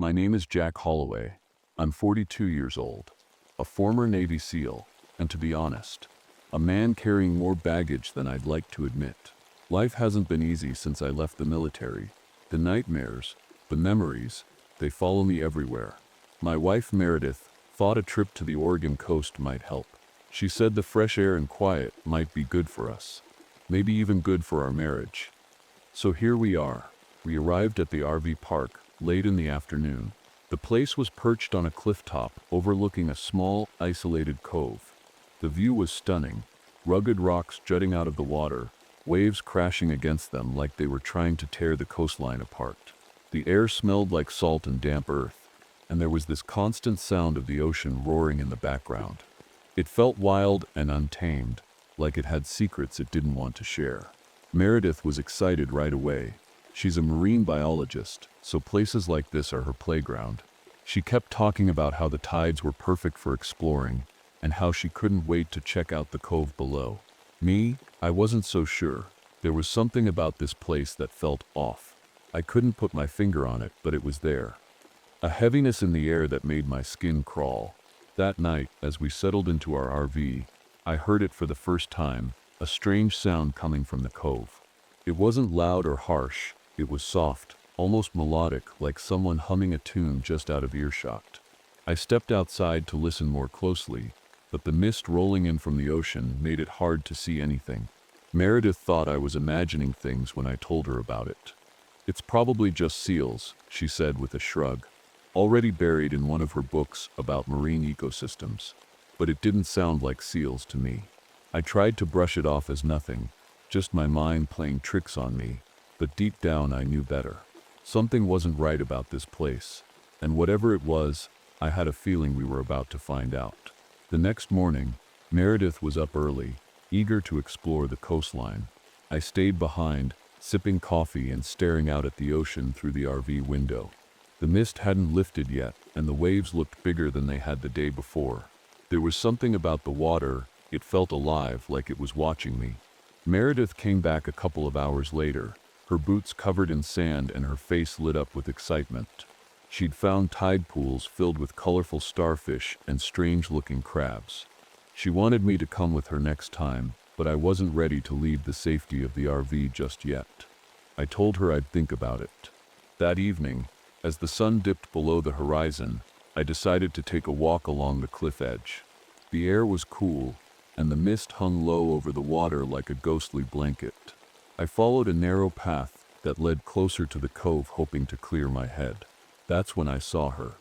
My name is Jack Holloway. I'm 42 years old, a former Navy SEAL, and to be honest, a man carrying more baggage than I'd like to admit. Life hasn't been easy since I left the military. The nightmares, the memories, they follow me everywhere. My wife Meredith thought a trip to the Oregon coast might help. She said the fresh air and quiet might be good for us, maybe even good for our marriage. So here we are. We arrived at the RV park late in the afternoon. The place was perched on a cliff top overlooking a small, isolated cove. The view was stunning, rugged rocks jutting out of the water, waves crashing against them like they were trying to tear the coastline apart. The air smelled like salt and damp earth, and there was this constant sound of the ocean roaring in the background. It felt wild and untamed, like it had secrets it didn't want to share. Meredith was excited right away. She's a marine biologist, so places like this are her playground. She kept talking about how the tides were perfect for exploring, and how she couldn't wait to check out the cove below. Me, I wasn't so sure. There was something about this place that felt off. I couldn't put my finger on it, but it was there. A heaviness in the air that made my skin crawl. That night, as we settled into our RV, I heard it for the first time, a strange sound coming from the cove. It wasn't loud or harsh, it was soft, almost melodic, like someone humming a tune just out of earshot. I stepped outside to listen more closely, but the mist rolling in from the ocean made it hard to see anything. Meredith thought I was imagining things when I told her about it. "It's probably just seals," she said with a shrug, already buried in one of her books about marine ecosystems. But it didn't sound like seals to me. I tried to brush it off as nothing, just my mind playing tricks on me, but deep down I knew better. Something wasn't right about this place, and whatever it was, I had a feeling we were about to find out. The next morning, Meredith was up early, eager to explore the coastline. I stayed behind, sipping coffee and staring out at the ocean through the RV window. The mist hadn't lifted yet, and the waves looked bigger than they had the day before. There was something about the water, it felt alive, like it was watching me. Meredith came back a couple of hours later, her boots covered in sand and her face lit up with excitement. She'd found tide pools filled with colorful starfish and strange-looking crabs. She wanted me to come with her next time, but I wasn't ready to leave the safety of the RV just yet. I told her I'd think about it. That evening, as the sun dipped below the horizon, I decided to take a walk along the cliff edge. The air was cool, and the mist hung low over the water like a ghostly blanket. I followed a narrow path that led closer to the cove, hoping to clear my head. That's when I saw her.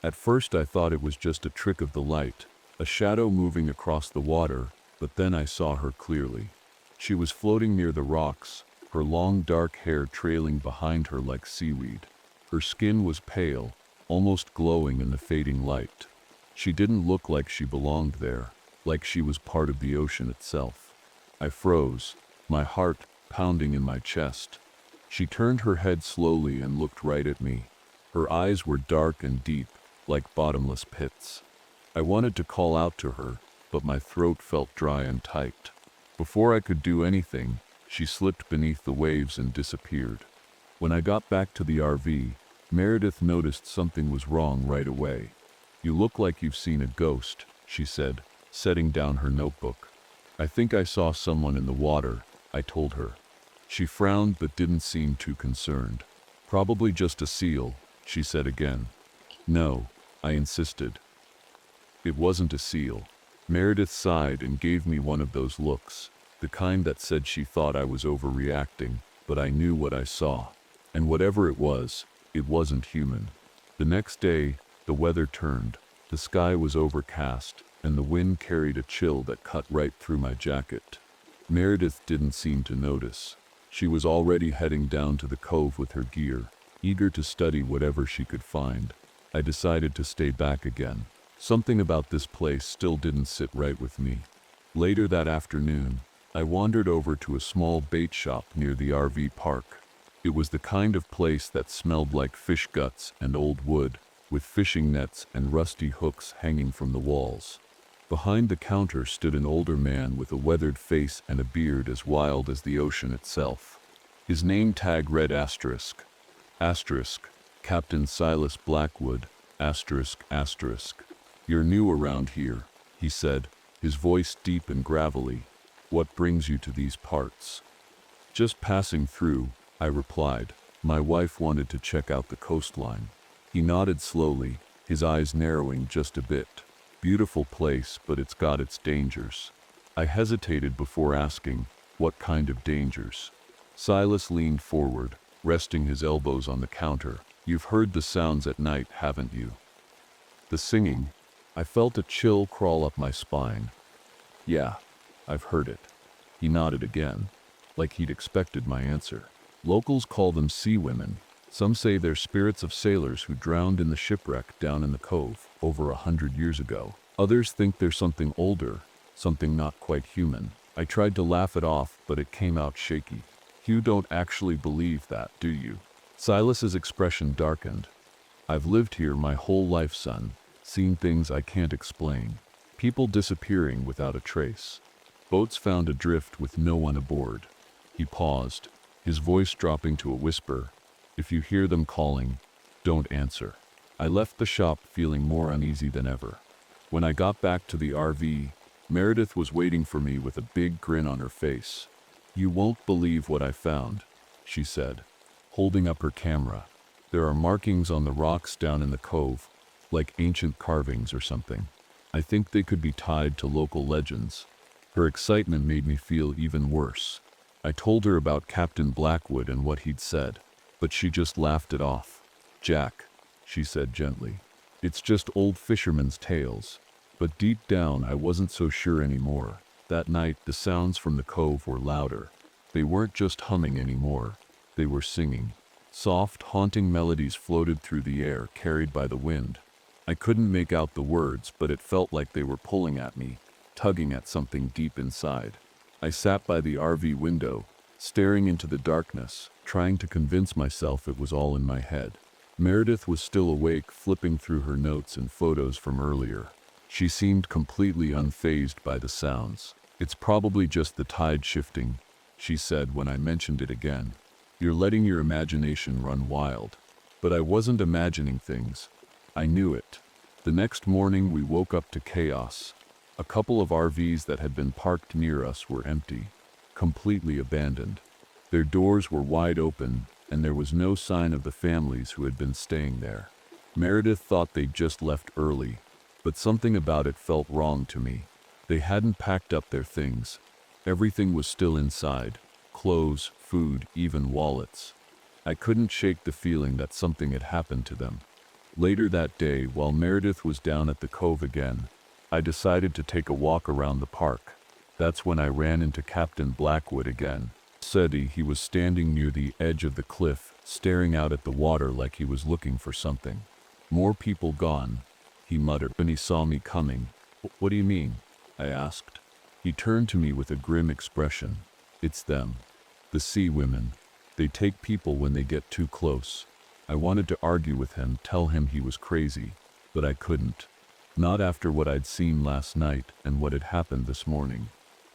At first I thought it was just a trick of the light, a shadow moving across the water, but then I saw her clearly. She was floating near the rocks, her long dark hair trailing behind her like seaweed. Her skin was pale, almost glowing in the fading light. She didn't look like she belonged there, like she was part of the ocean itself. I froze, my heart pounding in my chest. She turned her head slowly and looked right at me. Her eyes were dark and deep, like bottomless pits. I wanted to call out to her, but my throat felt dry and tight. Before I could do anything, she slipped beneath the waves and disappeared. When I got back to the RV, Meredith noticed something was wrong right away. "You look like you've seen a ghost," she said, setting down her notebook. "I think I saw someone in the water," I told her. She frowned but didn't seem too concerned. "Probably just a seal," she said again. "No," I insisted. "It wasn't a seal." Meredith sighed and gave me one of those looks, the kind that said she thought I was overreacting, but I knew what I saw. And whatever it wasn't human. The next day, the weather turned. The sky was overcast, and the wind carried a chill that cut right through my jacket. Meredith didn't seem to notice. She was already heading down to the cove with her gear, eager to study whatever she could find. I decided to stay back again. Something about this place still didn't sit right with me. Later that afternoon, I wandered over to a small bait shop near the RV park. It was the kind of place that smelled like fish guts and old wood, with fishing nets and rusty hooks hanging from the walls. Behind the counter stood an older man with a weathered face and a beard as wild as the ocean itself. His name tag read ***, Captain Silas Blackwood, asterisk, asterisk. You're new around here, he said, his voice deep and gravelly. What brings you to these parts? Just passing through, I replied. My wife wanted to check out the coastline. He nodded slowly, his eyes narrowing just a bit. Beautiful place, but it's got its dangers. I hesitated before asking, what kind of dangers? Silas leaned forward, resting his elbows on the counter. You've heard the sounds at night, haven't you? The singing. I felt a chill crawl up my spine. Yeah, I've heard it. He nodded again, like he'd expected my answer. Locals call them sea women. Some say they're spirits of sailors who drowned in the shipwreck down in the cove over 100 years ago. Others think they're something older, something not quite human. I tried to laugh it off, but it came out shaky. You don't actually believe that, do you? Silas's expression darkened. I've lived here my whole life, son, seen things I can't explain. People disappearing without a trace. Boats found adrift with no one aboard. He paused, his voice dropping to a whisper. If you hear them calling, don't answer. I left the shop feeling more uneasy than ever. When I got back to the RV, Meredith was waiting for me with a big grin on her face. You won't believe what I found, she said, holding up her camera. There are markings on the rocks down in the cove, like ancient carvings or something. I think they could be tied to local legends. Her excitement made me feel even worse. I told her about Captain Blackwood and what he'd said, but she just laughed it off. Jack, she said gently, it's just old fishermen's tales. But deep down I wasn't so sure anymore. That night the sounds from the cove were louder. They weren't just humming anymore. They were singing. Soft, haunting melodies floated through the air, carried by the wind. I couldn't make out the words, but it felt like they were pulling at me, tugging at something deep inside. I sat by the RV window, staring into the darkness, trying to convince myself it was all in my head. Meredith was still awake, flipping through her notes and photos from earlier. She seemed completely unfazed by the sounds. It's probably just the tide shifting, she said when I mentioned it again. You're letting your imagination run wild. But I wasn't imagining things. I knew it. The next morning we woke up to chaos. A couple of RVs that had been parked near us were empty, completely abandoned. Their doors were wide open, and there was no sign of the families who had been staying there. Meredith thought they'd just left early, but something about it felt wrong to me. They hadn't packed up their things. Everything was still inside. Clothes, food, even wallets. I couldn't shake the feeling that something had happened to them. Later that day, while Meredith was down at the cove again, I decided to take a walk around the park. That's when I ran into Captain Blackwood again. He was standing near the edge of the cliff, staring out at the water like he was looking for something. More people gone, he muttered when he saw me coming. What do you mean? I asked. He turned to me with a grim expression. It's them. The sea women. They take people when they get too close. I wanted to argue with him, tell him he was crazy, but I couldn't. Not after what I'd seen last night and what had happened this morning.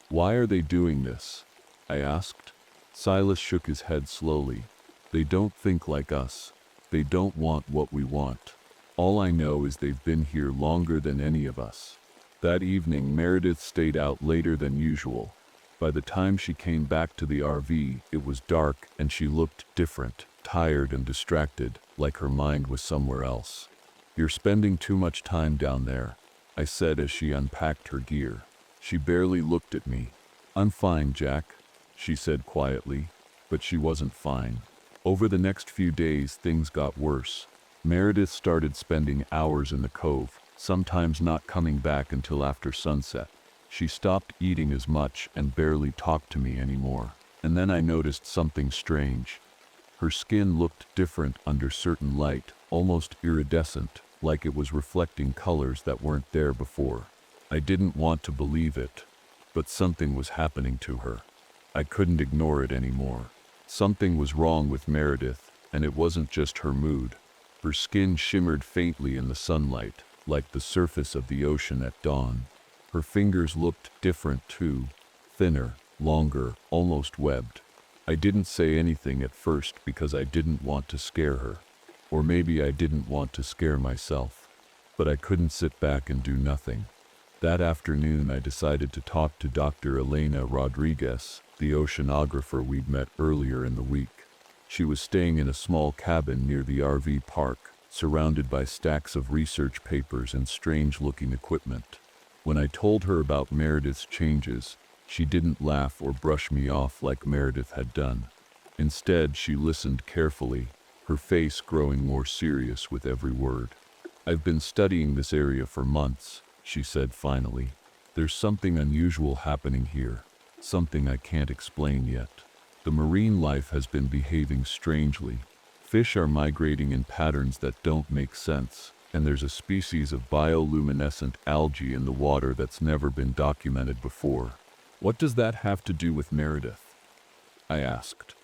Why are they doing this? I asked. Silas shook his head slowly. They don't think like us. They don't want what we want. All I know is they've been here longer than any of us. That evening, Meredith stayed out later than usual. By the time she came back to the RV, it was dark and she looked different, tired and distracted, like her mind was somewhere else. You're spending too much time down there, I said as she unpacked her gear. She barely looked at me. I'm fine, Jack, she said quietly, but she wasn't fine. Over the next few days, things got worse. Meredith started spending hours in the cove, sometimes not coming back until after sunset. She stopped eating as much and barely talked to me anymore. And then I noticed something strange. Her skin looked different under certain light, almost iridescent, like it was reflecting colors that weren't there before. I didn't want to believe it, but something was happening to her. I couldn't ignore it anymore. Something was wrong with Meredith, and it wasn't just her mood. Her skin shimmered faintly in the sunlight, like the surface of the ocean at dawn. Her fingers looked different too, thinner, longer, almost webbed. I didn't say anything at first because I didn't want to scare her. Or maybe I didn't want to scare myself. But I couldn't sit back and do nothing. That afternoon I decided to talk to Dr. Elena Rodriguez, the oceanographer we'd met earlier in the week. She was staying in a small cabin near the RV park, surrounded by stacks of research papers and strange-looking equipment. When I told her about Meredith's changes, she didn't laugh or brush me off like Meredith had done. Instead, she listened carefully, her face growing more serious with every word. "I've been studying this area for months," she said finally. "There's something unusual happening here, something I can't explain yet. The marine life has been behaving strangely. Fish are migrating in patterns that don't make sense, and there's a species of bioluminescent algae in the water that's never been documented before." "What does that have to do with Meredith?" I asked.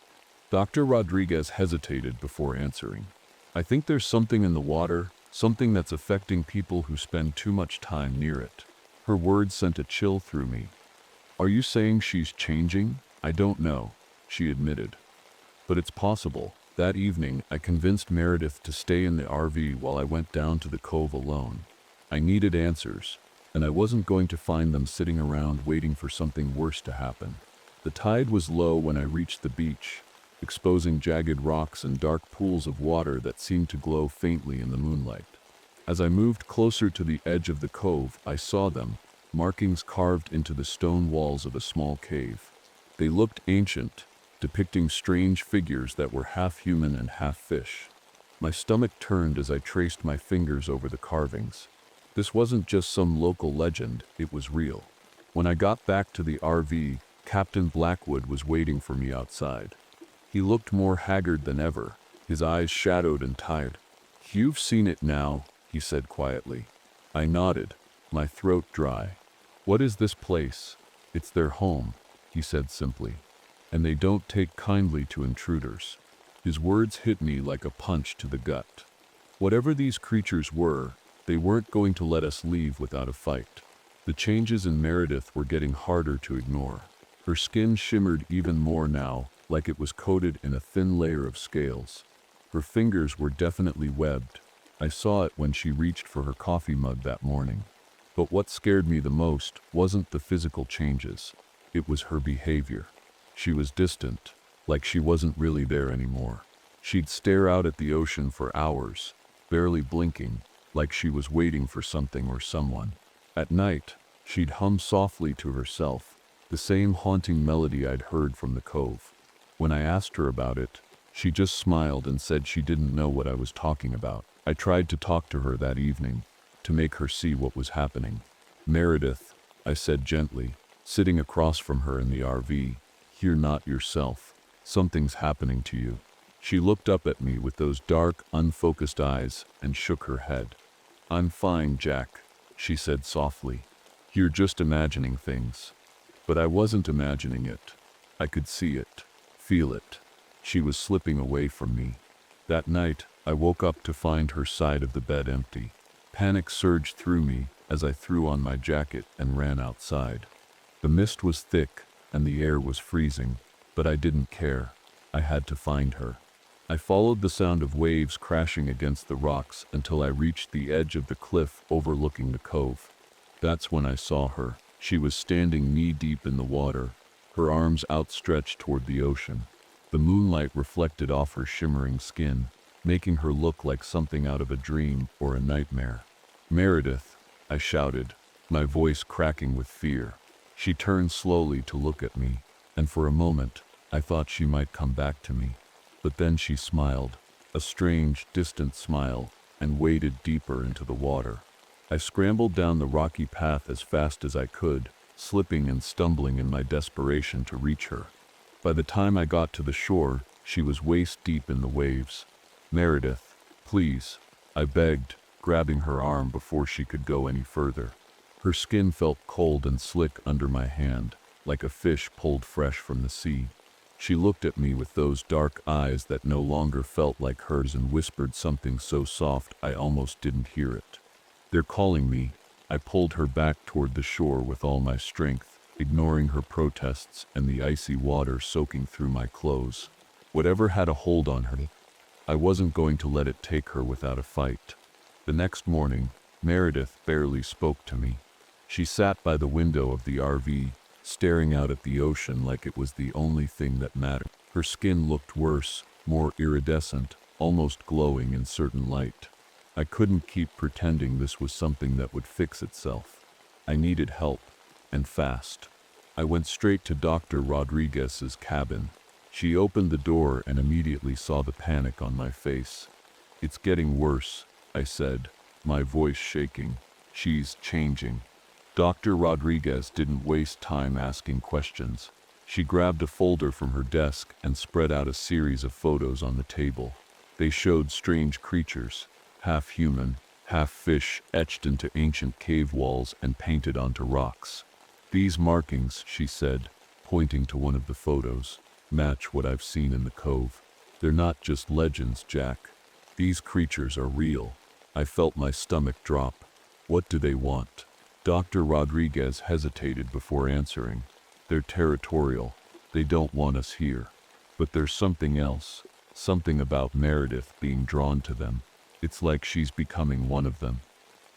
Dr. Rodriguez hesitated before answering. "I think there's something in the water, something that's affecting people who spend too much time near it." Her words sent a chill through me. "Are you saying she's changing?" "I don't know," she admitted. "But it's possible." That evening, I convinced Meredith to stay in the RV while I went down to the cove alone. I needed answers, and I wasn't going to find them sitting around waiting for something worse to happen. The tide was low when I reached the beach, exposing jagged rocks and dark pools of water that seemed to glow faintly in the moonlight. As I moved closer to the edge of the cove, I saw them, markings carved into the stone walls of a small cave. They looked ancient, depicting strange figures that were half human and half fish. My stomach turned as I traced my fingers over the carvings. This wasn't just some local legend, it was real. When I got back to the RV, Captain Blackwood was waiting for me outside. He looked more haggard than ever, his eyes shadowed and tired. "You've seen it now," he said quietly. I nodded, my throat dry. "What is this place?" "It's their home," he said simply. "And they don't take kindly to intruders." His words hit me like a punch to the gut. Whatever these creatures were, they weren't going to let us leave without a fight. The changes in Meredith were getting harder to ignore. Her skin shimmered even more now, like it was coated in a thin layer of scales. Her fingers were definitely webbed. I saw it when she reached for her coffee mug that morning. But what scared me the most wasn't the physical changes. It was her behavior. She was distant, like she wasn't really there anymore. She'd stare out at the ocean for hours, barely blinking, like she was waiting for something or someone. At night, she'd hum softly to herself, the same haunting melody I'd heard from the cove. When I asked her about it, she just smiled and said she didn't know what I was talking about. I tried to talk to her that evening, to make her see what was happening. "Meredith," I said gently, sitting across from her in the RV, "you're not yourself. Something's happening to you." She looked up at me with those dark, unfocused eyes and shook her head. "I'm fine, Jack," she said softly. "You're just imagining things." But I wasn't imagining it. I could see it, feel it. She was slipping away from me. That night, I woke up to find her side of the bed empty. Panic surged through me as I threw on my jacket and ran outside. The mist was thick and the air was freezing, but I didn't care. I had to find her. I followed the sound of waves crashing against the rocks until I reached the edge of the cliff overlooking the cove. That's when I saw her. She was standing knee-deep in the water, her arms outstretched toward the ocean. The moonlight reflected off her shimmering skin, making her look like something out of a dream or a nightmare. "Meredith," I shouted, my voice cracking with fear. She turned slowly to look at me, and for a moment, I thought she might come back to me. But then she smiled, a strange, distant smile, and waded deeper into the water. I scrambled down the rocky path as fast as I could, slipping and stumbling in my desperation to reach her. By the time I got to the shore, she was waist-deep in the waves. "Meredith, please," I begged, grabbing her arm before she could go any further. Her skin felt cold and slick under my hand, like a fish pulled fresh from the sea. She looked at me with those dark eyes that no longer felt like hers and whispered something so soft I almost didn't hear it. "They're calling me." I pulled her back toward the shore with all my strength, ignoring her protests and the icy water soaking through my clothes. Whatever had a hold on her, I wasn't going to let it take her without a fight. The next morning, Meredith barely spoke to me. She sat by the window of the RV, staring out at the ocean like it was the only thing that mattered. Her skin looked worse, more iridescent, almost glowing in certain light. I couldn't keep pretending this was something that would fix itself. I needed help, and fast. I went straight to Dr. Rodriguez's cabin. She opened the door and immediately saw the panic on my face. "It's getting worse," I said, my voice shaking. "She's changing." Dr. Rodriguez didn't waste time asking questions. She grabbed a folder from her desk and spread out a series of photos on the table. They showed strange creatures, half human, half fish, etched into ancient cave walls and painted onto rocks. "These markings," she said, pointing to one of the photos, "match what I've seen in the cove. They're not just legends, Jack. These creatures are real." I felt my stomach drop. "What do they want?" Dr. Rodriguez hesitated before answering. "They're territorial. They don't want us here. But there's something else, something about Meredith being drawn to them. It's like she's becoming one of them."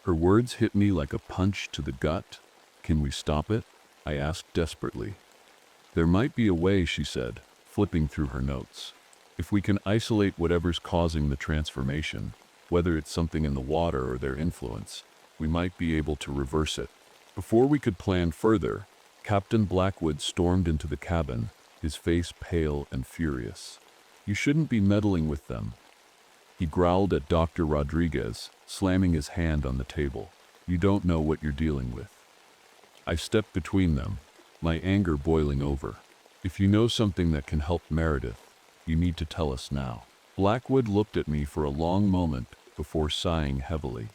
Her words hit me like a punch to the gut. "Can we stop it?" I asked desperately. "There might be a way," she said, flipping through her notes. "If we can isolate whatever's causing the transformation, whether it's something in the water or their influence, we might be able to reverse it." Before we could plan further, Captain Blackwood stormed into the cabin, his face pale and furious. "You shouldn't be meddling with them," he growled at Dr. Rodriguez, slamming his hand on the table. "You don't know what you're dealing with." I stepped between them, my anger boiling over. "If you know something that can help Meredith, you need to tell us now." Blackwood looked at me for a long moment before sighing heavily.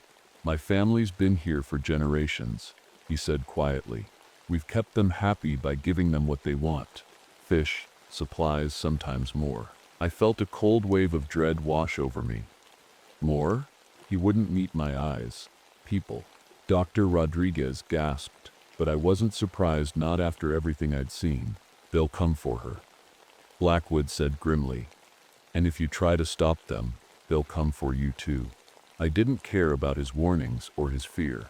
"My family's been here for generations," he said quietly. "We've kept them happy by giving them what they want. Fish, supplies, sometimes more." I felt a cold wave of dread wash over me. "More?" He wouldn't meet my eyes. "People." Dr. Rodriguez gasped, but I wasn't surprised, not after everything I'd seen. "They'll come for her," Blackwood said grimly. "And if you try to stop them, they'll come for you too." I didn't care about his warnings or his fear.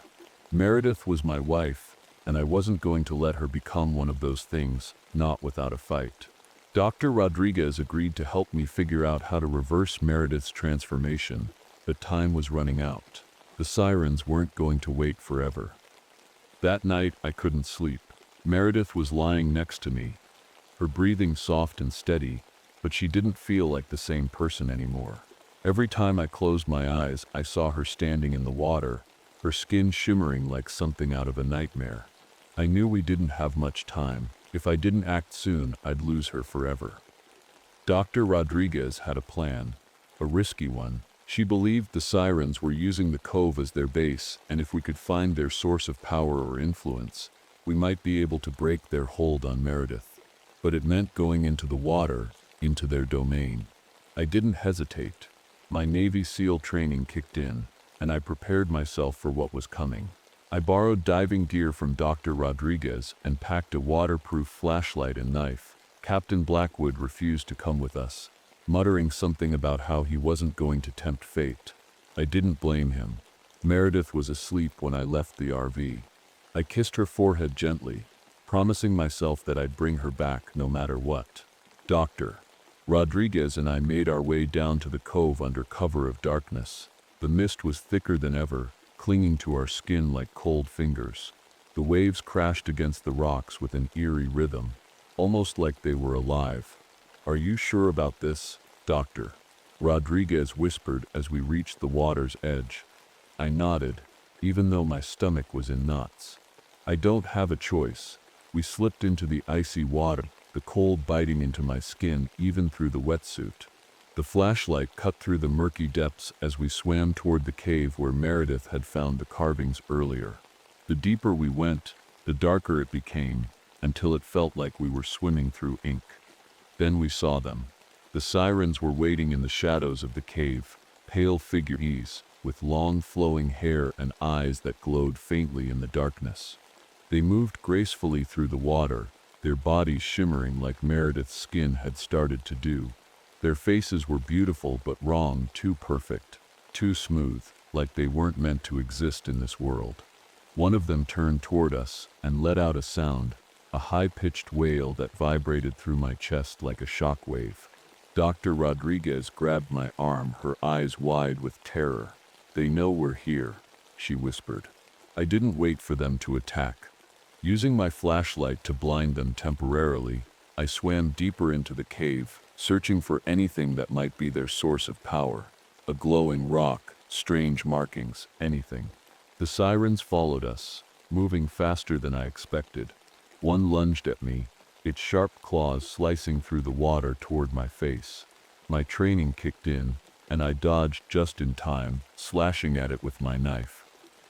Meredith was my wife, and I wasn't going to let her become one of those things, not without a fight. Dr. Rodriguez agreed to help me figure out how to reverse Meredith's transformation, but time was running out. The sirens weren't going to wait forever. That night, I couldn't sleep. Meredith was lying next to me, her breathing soft and steady, but she didn't feel like the same person anymore. Every time I closed my eyes, I saw her standing in the water, her skin shimmering like something out of a nightmare. I knew we didn't have much time. If I didn't act soon, I'd lose her forever. Dr. Rodriguez had a plan, a risky one. She believed the sirens were using the cove as their base, and if we could find their source of power or influence, we might be able to break their hold on Meredith. But it meant going into the water, into their domain. I didn't hesitate. My Navy SEAL training kicked in, and I prepared myself for what was coming. I borrowed diving gear from Dr. Rodriguez and packed a waterproof flashlight and knife. Captain Blackwood refused to come with us, muttering something about how he wasn't going to tempt fate. I didn't blame him. Meredith was asleep when I left the RV. I kissed her forehead gently, promising myself that I'd bring her back no matter what. Dr. Rodriguez and I made our way down to the cove under cover of darkness. The mist was thicker than ever, clinging to our skin like cold fingers. The waves crashed against the rocks with an eerie rhythm, almost like they were alive. "Are you sure about this, Doctor?" Rodriguez whispered as we reached the water's edge. I nodded, even though my stomach was in knots. "I don't have a choice." We slipped into the icy water, the cold biting into my skin even through the wetsuit. The flashlight cut through the murky depths as we swam toward the cave where Meredith had found the carvings earlier. The deeper we went, the darker it became, until it felt like we were swimming through ink. Then we saw them. The sirens were waiting in the shadows of the cave, pale figures, with long flowing hair and eyes that glowed faintly in the darkness. They moved gracefully through the water, their bodies shimmering like Meredith's skin had started to do. Their faces were beautiful but wrong, too perfect, too smooth, like they weren't meant to exist in this world. One of them turned toward us and let out a sound, a high-pitched wail that vibrated through my chest like a shock wave. Dr. Rodriguez grabbed my arm, her eyes wide with terror. "They know we're here," she whispered. I didn't wait for them to attack. Using my flashlight to blind them temporarily, I swam deeper into the cave, searching for anything that might be their source of power. A glowing rock, strange markings, anything. The sirens followed us, moving faster than I expected. One lunged at me, its sharp claws slicing through the water toward my face. My training kicked in, and I dodged just in time, slashing at it with my knife.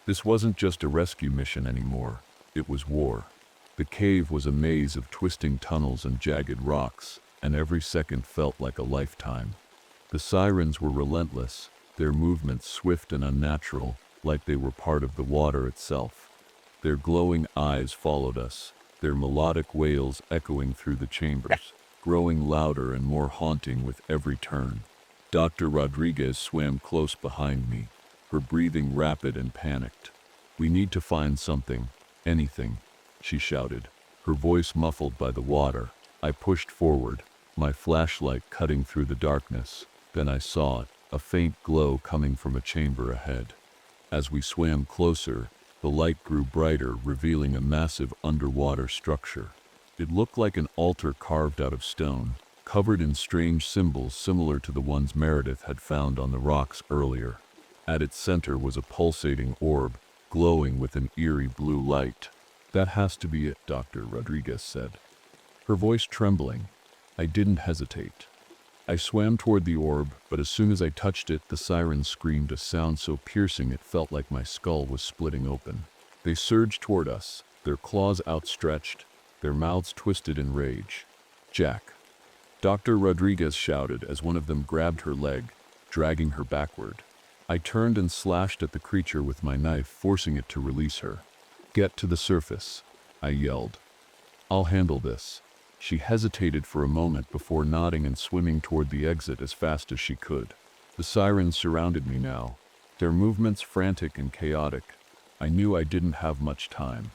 This wasn't just a rescue mission anymore, it was war. The cave was a maze of twisting tunnels and jagged rocks, and every second felt like a lifetime. The sirens were relentless, their movements swift and unnatural, like they were part of the water itself. Their glowing eyes followed us, their melodic wails echoing through the chambers, growing louder and more haunting with every turn. Dr. Rodriguez swam close behind me, her breathing rapid and panicked. "We need to find something, anything," she shouted, her voice muffled by the water. I pushed forward, my flashlight cutting through the darkness. Then I saw it, a faint glow coming from a chamber ahead. As we swam closer, the light grew brighter, revealing a massive underwater structure. It looked like an altar carved out of stone, covered in strange symbols similar to the ones Meredith had found on the rocks earlier. At its center was a pulsating orb, glowing with an eerie blue light. "That has to be it," Dr. Rodriguez said, her voice trembling. I didn't hesitate. I swam toward the orb, but as soon as I touched it, the sirens screamed, a sound so piercing it felt like my skull was splitting open. They surged toward us, their claws outstretched, their mouths twisted in rage. "Jack!" Dr. Rodriguez shouted as one of them grabbed her leg, dragging her backward. I turned and slashed at the creature with my knife, forcing it to release her. "Get to the surface," I yelled. "I'll handle this." She hesitated for a moment before nodding and swimming toward the exit as fast as she could. The sirens surrounded me now, their movements frantic and chaotic. I knew I didn't have much time.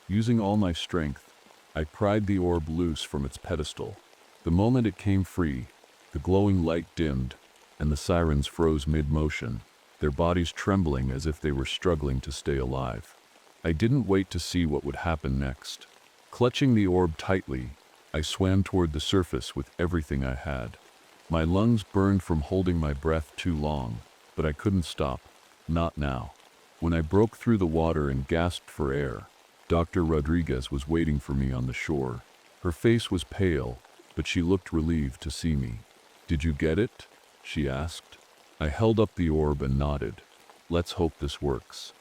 Using all my strength, I pried the orb loose from its pedestal. The moment it came free, the glowing light dimmed, and the sirens froze mid-motion, their bodies trembling as if they were struggling to stay alive. I didn't wait to see what would happen next. Clutching the orb tightly, I swam toward the surface with everything I had. My lungs burned from holding my breath too long, but I couldn't stop. Not now. When I broke through the water and gasped for air, Dr. Rodriguez was waiting for me on the shore. Her face was pale, but she looked relieved to see me. "Did you get it?" she asked. I held up the orb and nodded. "Let's hope this works."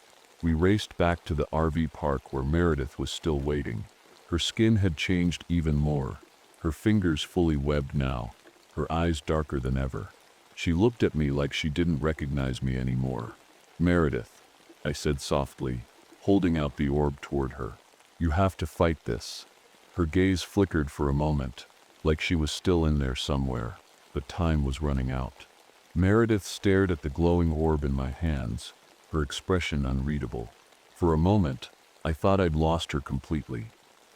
We raced back to the RV park where Meredith was still waiting. Her skin had changed even more, her fingers fully webbed now, her eyes darker than ever. She looked at me like she didn't recognize me anymore. "Meredith," I said softly, holding out the orb toward her. "You have to fight this." Her gaze flickered for a moment, like she was still in there somewhere, but time was running out. Meredith stared at the glowing orb in my hands, her expression unreadable. For a moment, I thought I'd lost her completely.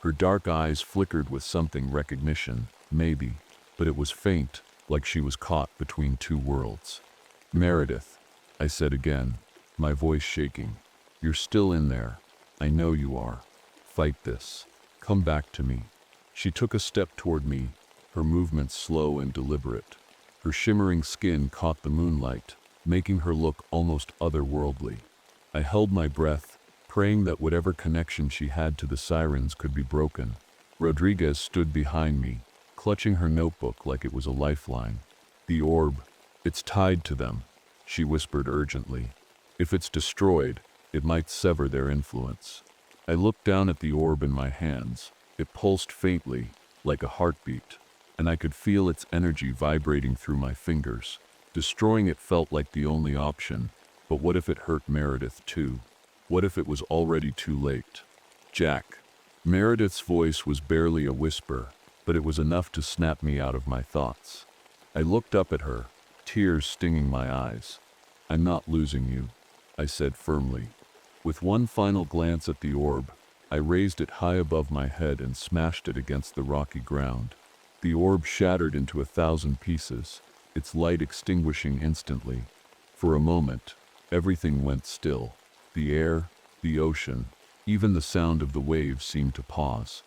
Her dark eyes flickered with something recognition, maybe, but it was faint, like she was caught between two worlds. "Meredith," I said again, my voice shaking. "You're still in there. I know you are. Fight this. Come back to me." She took a step toward me, her movements slow and deliberate. Her shimmering skin caught the moonlight, making her look almost otherworldly. I held my breath, praying that whatever connection she had to the sirens could be broken. Rodriguez stood behind me, clutching her notebook like it was a lifeline. "The orb, it's tied to them," she whispered urgently. "If it's destroyed, it might sever their influence." I looked down at the orb in my hands. It pulsed faintly, like a heartbeat, and I could feel its energy vibrating through my fingers. Destroying it felt like the only option, but what if it hurt Meredith too? What if it was already too late? "Jack." Meredith's voice was barely a whisper, but it was enough to snap me out of my thoughts. I looked up at her, tears stinging my eyes. I'm not losing you, I said firmly. With one final glance at the orb, I raised it high above my head and smashed it against the rocky ground. The orb shattered into 1,000 pieces, its light extinguishing instantly. For a moment, everything went still. The air, the ocean, even the sound of the waves seemed to pause.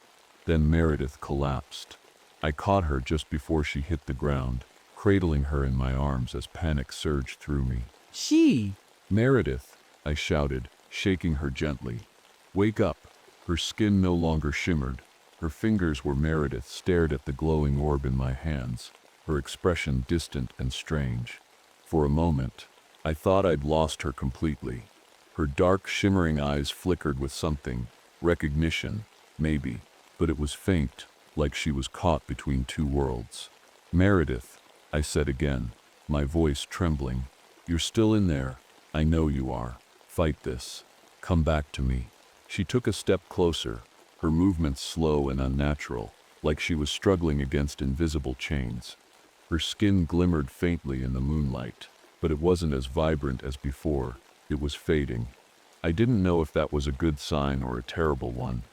Then Meredith collapsed. I caught her just before she hit the ground, cradling her in my arms as panic surged through me. She! Meredith, I shouted, shaking her gently. Wake up. Her skin no longer shimmered. Her fingers where Meredith stared at the glowing orb in my hands, her expression distant and strange. For a moment, I thought I'd lost her completely. Her dark, shimmering eyes flickered with something, recognition, maybe, but it was faint, like she was caught between two worlds. Meredith, I said again, my voice trembling, you're still in there. I know you are. Fight this. Come back to me. She took a step closer, her movements slow and unnatural, like she was struggling against invisible chains. Her skin glimmered faintly in the moonlight, but it wasn't as vibrant as before. It was fading. I didn't know if that was a good sign or a terrible one.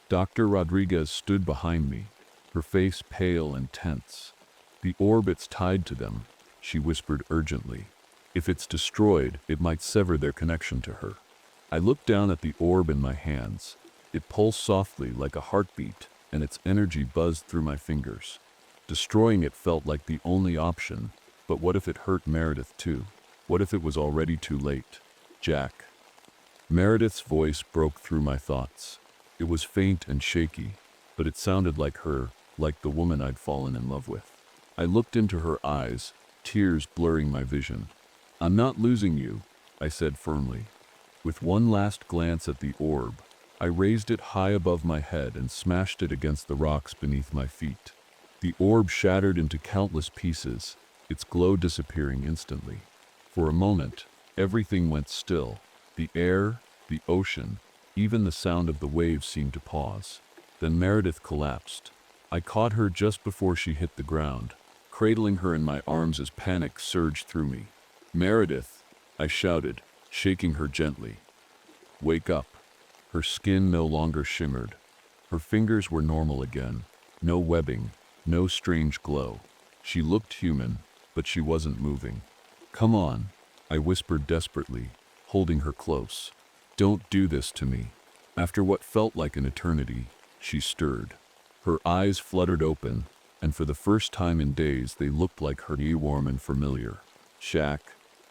Dr. Rodriguez stood behind me, her face pale and tense. The orbits tied to them, she whispered urgently. If it's destroyed, it might sever their connection to her. I looked down at the orb in my hands. It pulsed softly like a heartbeat, and its energy buzzed through my fingers. Destroying it felt like the only option, but what if it hurt Meredith too? What if it was already too late? Jack. Meredith's voice broke through my thoughts. It was faint and shaky, but it sounded like her, like the woman I'd fallen in love with. I looked into her eyes, tears blurring my vision. I'm not losing you, I said firmly. With one last glance at the orb, I raised it high above my head and smashed it against the rocks beneath my feet. The orb shattered into countless pieces, its glow disappearing instantly. For a moment, everything went still. The air, the ocean, even the sound of the waves seemed to pause. Then Meredith collapsed. I caught her just before she hit the ground, cradling her in my arms as panic surged through me. Meredith, I shouted, shaking her gently. Wake up. Her skin no longer shimmered. Her fingers were normal again. No webbing, no strange glow. She looked human, but she wasn't moving. Come on, I whispered desperately, holding her close. Don't do this to me. After what felt like an eternity, she stirred. Her eyes fluttered open, and for the first time in days they looked like her, warm and familiar. Shaq,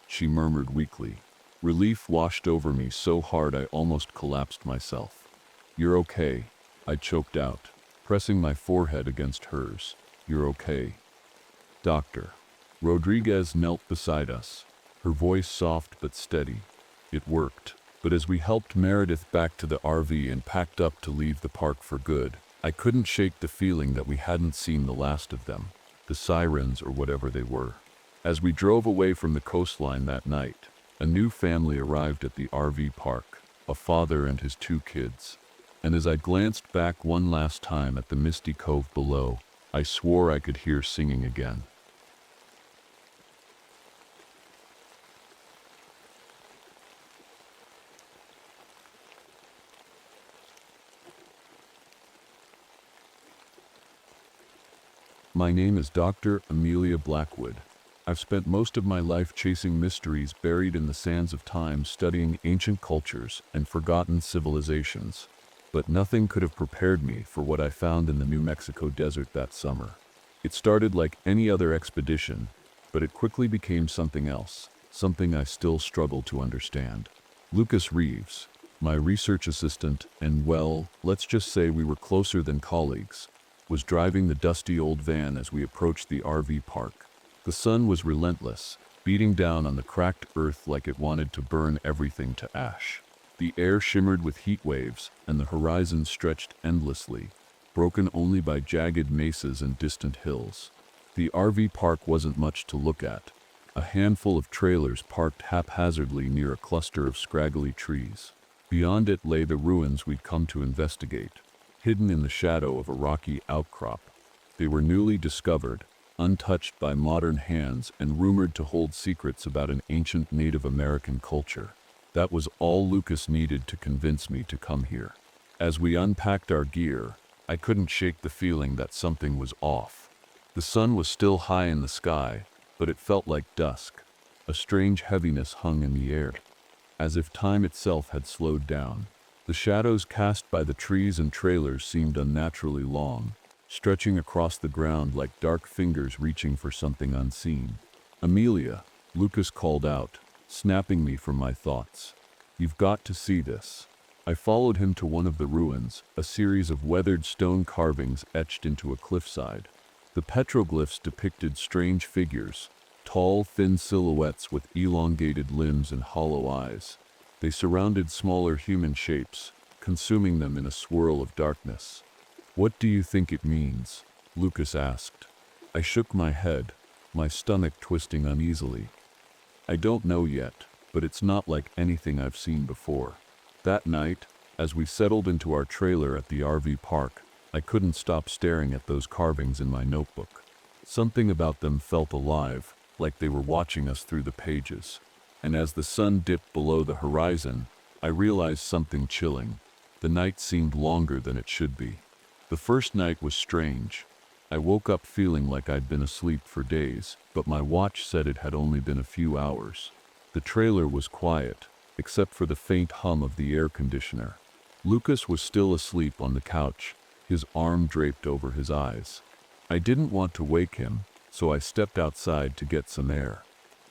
she murmured weakly. Relief washed over me so hard I almost collapsed myself. You're okay, I choked out, pressing my forehead against hers. You're okay. Doctor. Rodriguez knelt beside us, her voice soft but steady. It worked, but as we helped Meredith back to the RV and packed up to leave the park for good, I couldn't shake the feeling that we hadn't seen the last of them, the sirens or whatever they were. As we drove away from the coastline that night, a new family arrived at the RV park, a father and his 2 kids. And as I glanced back one last time at the misty cove below, I swore I could hear singing again. My name is Dr. Amelia Blackwood. I've spent most of my life chasing mysteries buried in the sands of time, studying ancient cultures and forgotten civilizations. But nothing could have prepared me for what I found in the New Mexico desert that summer. It started like any other expedition, but it quickly became something else, something I still struggle to understand. Lucas Reeves, my research assistant, and well, let's just say we were closer than colleagues, was driving the dusty old van as we approached the RV park. The sun was relentless, beating down on the cracked earth like it wanted to burn everything to ash. The air shimmered with heat waves, and the horizon stretched endlessly, broken only by jagged mesas and distant hills. The RV park wasn't much to look at. A handful of trailers parked haphazardly near a cluster of scraggly trees. Beyond it lay the ruins we'd come to investigate, hidden in the shadow of a rocky outcrop. They were newly discovered, untouched by modern hands and rumored to hold secrets about an ancient Native American culture. That was all Lucas needed to convince me to come here. As we unpacked our gear, I couldn't shake the feeling that something was off. The sun was still high in the sky, but it felt like dusk. A strange heaviness hung in the air, as if time itself had slowed down. The shadows cast by the trees and trailers seemed unnaturally long, stretching across the ground like dark fingers reaching for something unseen. "Amelia," Lucas called out, snapping me from my thoughts. "You've got to see this." I followed him to one of the ruins, a series of weathered stone carvings etched into a cliffside. The petroglyphs depicted strange figures, tall, thin silhouettes with elongated limbs and hollow eyes. They surrounded smaller human shapes, consuming them in a swirl of darkness. "What do you think it means?" Lucas asked. I shook my head, my stomach twisting uneasily. "I don't know yet, but it's not like anything I've seen before." That night, as we settled into our trailer at the RV park, I couldn't stop staring at those carvings in my notebook. Something about them felt alive, like they were watching us through the pages. And as the sun dipped below the horizon, I realized something chilling. The night seemed longer than it should be. The first night was strange. I woke up feeling like I'd been asleep for days, but my watch said it had only been a few hours. The trailer was quiet, except for the faint hum of the air conditioner. Lucas was still asleep on the couch, his arm draped over his eyes. I didn't want to wake him, so I stepped outside to get some air.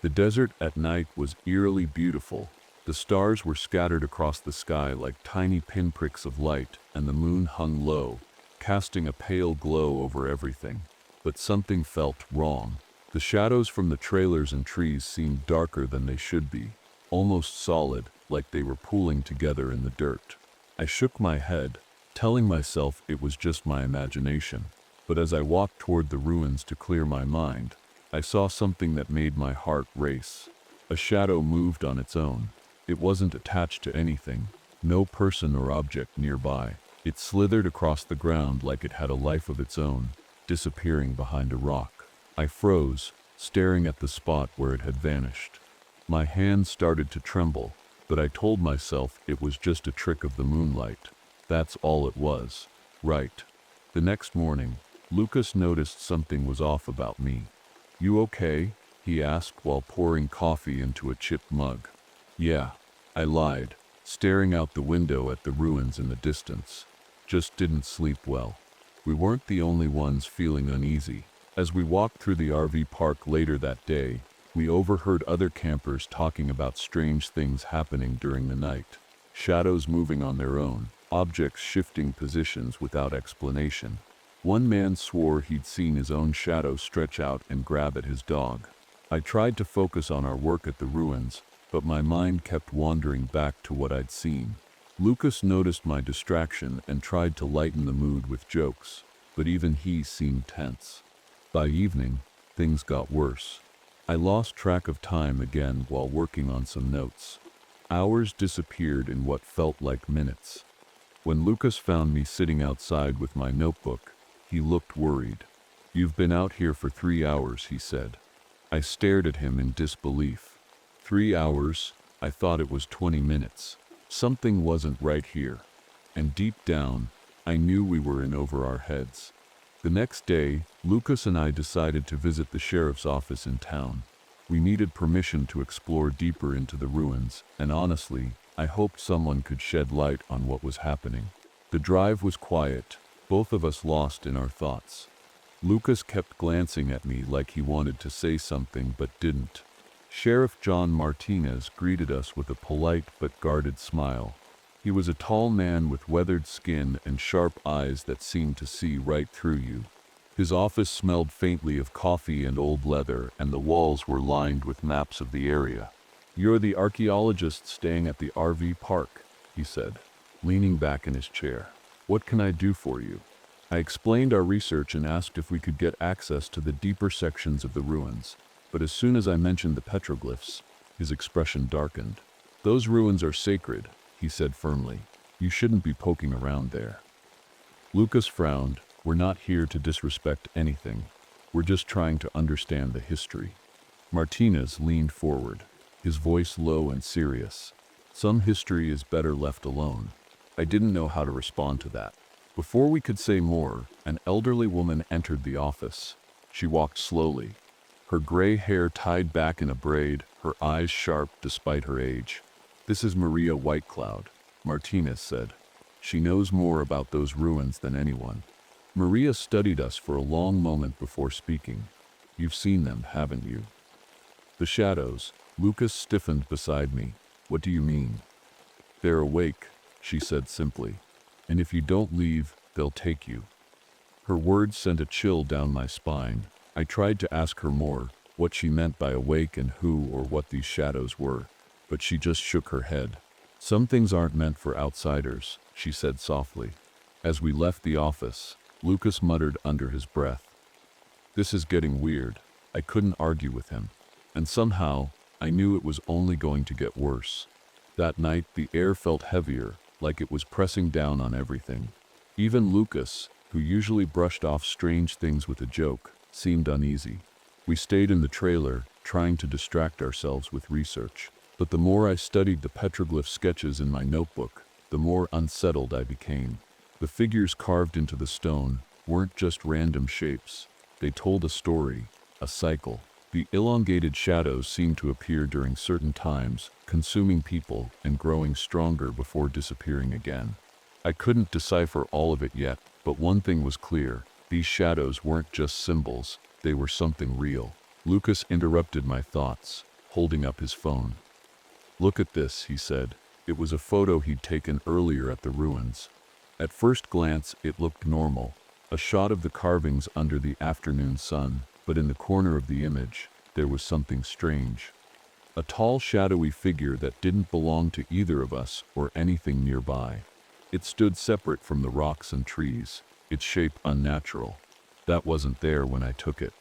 The desert at night was eerily beautiful. The stars were scattered across the sky like tiny pinpricks of light, and the moon hung low, casting a pale glow over everything. But something felt wrong. The shadows from the trailers and trees seemed darker than they should be, almost solid, like they were pooling together in the dirt. I shook my head, telling myself it was just my imagination. But as I walked toward the ruins to clear my mind, I saw something that made my heart race. A shadow moved on its own. It wasn't attached to anything, no person or object nearby. It slithered across the ground like it had a life of its own, disappearing behind a rock. I froze, staring at the spot where it had vanished. My hands started to tremble, but I told myself it was just a trick of the moonlight. That's all it was. Right. The next morning, Lucas noticed something was off about me. "You okay?" he asked while pouring coffee into a chipped mug. "Yeah," I lied, staring out the window at the ruins in the distance. "Just didn't sleep well." We weren't the only ones feeling uneasy. As we walked through the RV park later that day, we overheard other campers talking about strange things happening during the night. Shadows moving on their own, objects shifting positions without explanation. One man swore he'd seen his own shadow stretch out and grab at his dog. I tried to focus on our work at the ruins, but my mind kept wandering back to what I'd seen. Lucas noticed my distraction and tried to lighten the mood with jokes, but even he seemed tense. By evening, things got worse. I lost track of time again while working on some notes. Hours disappeared in what felt like minutes. When Lucas found me sitting outside with my notebook, he looked worried. "You've been out here for 3 hours," he said. I stared at him in disbelief. 3 hours? I thought it was 20 minutes. Something wasn't right here. And deep down, I knew we were in over our heads. The next day, Lucas and I decided to visit the sheriff's office in town. We needed permission to explore deeper into the ruins, and honestly, I hoped someone could shed light on what was happening. The drive was quiet, both of us lost in our thoughts. Lucas kept glancing at me like he wanted to say something but didn't. Sheriff John Martinez greeted us with a polite but guarded smile. He was a tall man with weathered skin and sharp eyes that seemed to see right through you. His office smelled faintly of coffee and old leather, and the walls were lined with maps of the area. "You're the archaeologist staying at the RV park," he said, leaning back in his chair. "What can I do for you?" I explained our research and asked if we could get access to the deeper sections of the ruins, but as soon as I mentioned the petroglyphs, his expression darkened. "Those ruins are sacred," he said firmly. "You shouldn't be poking around there." Lucas frowned. "We're not here to disrespect anything." We're just trying to understand the history. Martinez leaned forward, his voice low and serious. Some history is better left alone. I didn't know how to respond to that. Before we could say more, an elderly woman entered the office. She walked slowly, her gray hair tied back in a braid, her eyes sharp despite her age. "This is Maria Whitecloud," Martinez said. "She knows more about those ruins than anyone." Maria studied us for a long moment before speaking. "You've seen them, haven't you?" "The shadows." Lucas stiffened beside me. "What do you mean?" "They're awake," she said simply. "And if you don't leave, they'll take you." Her words sent a chill down my spine. I tried to ask her more, what she meant by awake and who or what these shadows were, but she just shook her head. "Some things aren't meant for outsiders," she said softly. As we left the office, Lucas muttered under his breath, "This is getting weird." I couldn't argue with him, and somehow I knew it was only going to get worse. That night the air felt heavier, like it was pressing down on everything. Even Lucas, who usually brushed off strange things with a joke, seemed uneasy. We stayed in the trailer, trying to distract ourselves with research. But the more I studied the petroglyph sketches in my notebook, the more unsettled I became. The figures carved into the stone weren't just random shapes. They told a story, a cycle. The elongated shadows seemed to appear during certain times, consuming people and growing stronger before disappearing again. I couldn't decipher all of it yet, but one thing was clear. These shadows weren't just symbols, they were something real. Lucas interrupted my thoughts, holding up his phone. "Look at this," he said. It was a photo he'd taken earlier at the ruins. At first glance, it looked normal, a shot of the carvings under the afternoon sun, but in the corner of the image, there was something strange. A tall, shadowy figure that didn't belong to either of us or anything nearby. It stood separate from the rocks and trees, its shape unnatural. "That wasn't there when I took it,"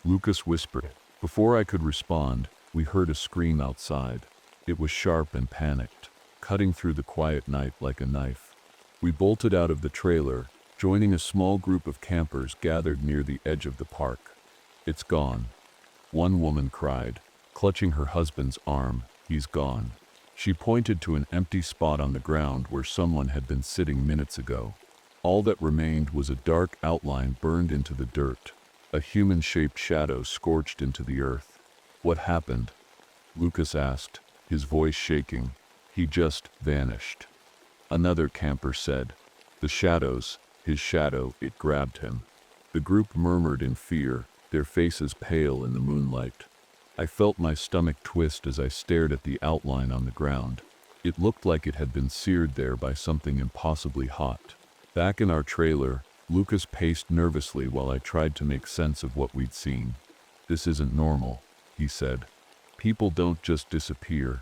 Lucas whispered. Before I could respond, we heard a scream outside. It was sharp and panicked, cutting through the quiet night like a knife. We bolted out of the trailer, joining a small group of campers gathered near the edge of the park. "It's gone," one woman cried, clutching her husband's arm. "He's gone." She pointed to an empty spot on the ground where someone had been sitting minutes ago. All that remained was a dark outline burned into the dirt, a human-shaped shadow scorched into the earth. "What happened?" Lucas asked, his voice shaking. "He just vanished," another camper said. "The shadows, his shadow, it grabbed him." The group murmured in fear, their faces pale in the moonlight. I felt my stomach twist as I stared at the outline on the ground. It looked like it had been seared there by something impossibly hot. Back in our trailer, Lucas paced nervously while I tried to make sense of what we'd seen. "This isn't normal," he said. "People don't just disappear."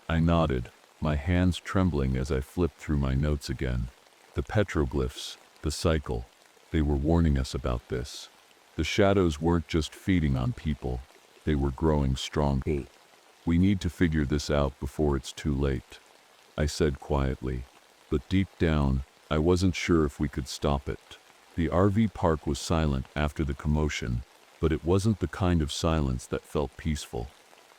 I nodded, my hands trembling as I flipped through my notes again. The petroglyphs, the cycle, they were warning us about this. The shadows weren't just feeding on people, they were growing stronger. "We need to figure this out before it's too late," I said quietly. But deep down, I wasn't sure if we could stop it. The RV park was silent after the commotion, but it wasn't the kind of silence that felt peaceful.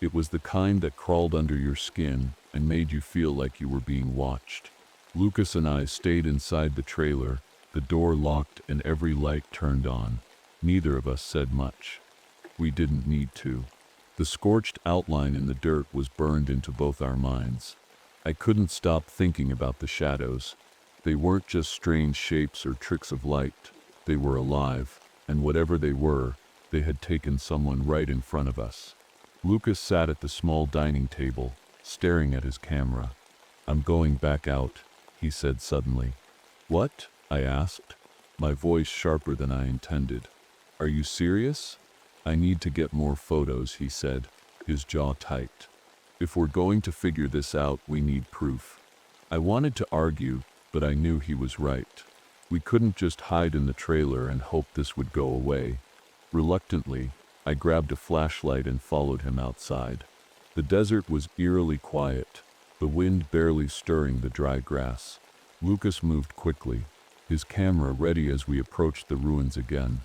It was the kind that crawled under your skin and made you feel like you were being watched. Lucas and I stayed inside the trailer, the door locked and every light turned on. Neither of us said much. We didn't need to. The scorched outline in the dirt was burned into both our minds. I couldn't stop thinking about the shadows. They weren't just strange shapes or tricks of light. They were alive, and whatever they were, they had taken someone right in front of us. Lucas sat at the small dining table, staring at his camera. "I'm going back out," he said suddenly. "What?" I asked, my voice sharper than I intended. "Are you serious?" "I need to get more photos," he said, his jaw tight. "If we're going to figure this out, we need proof." I wanted to argue, but I knew he was right. We couldn't just hide in the trailer and hope this would go away. Reluctantly, I grabbed a flashlight and followed him outside. The desert was eerily quiet, the wind barely stirring the dry grass. Lucas moved quickly, his camera ready as we approached the ruins again.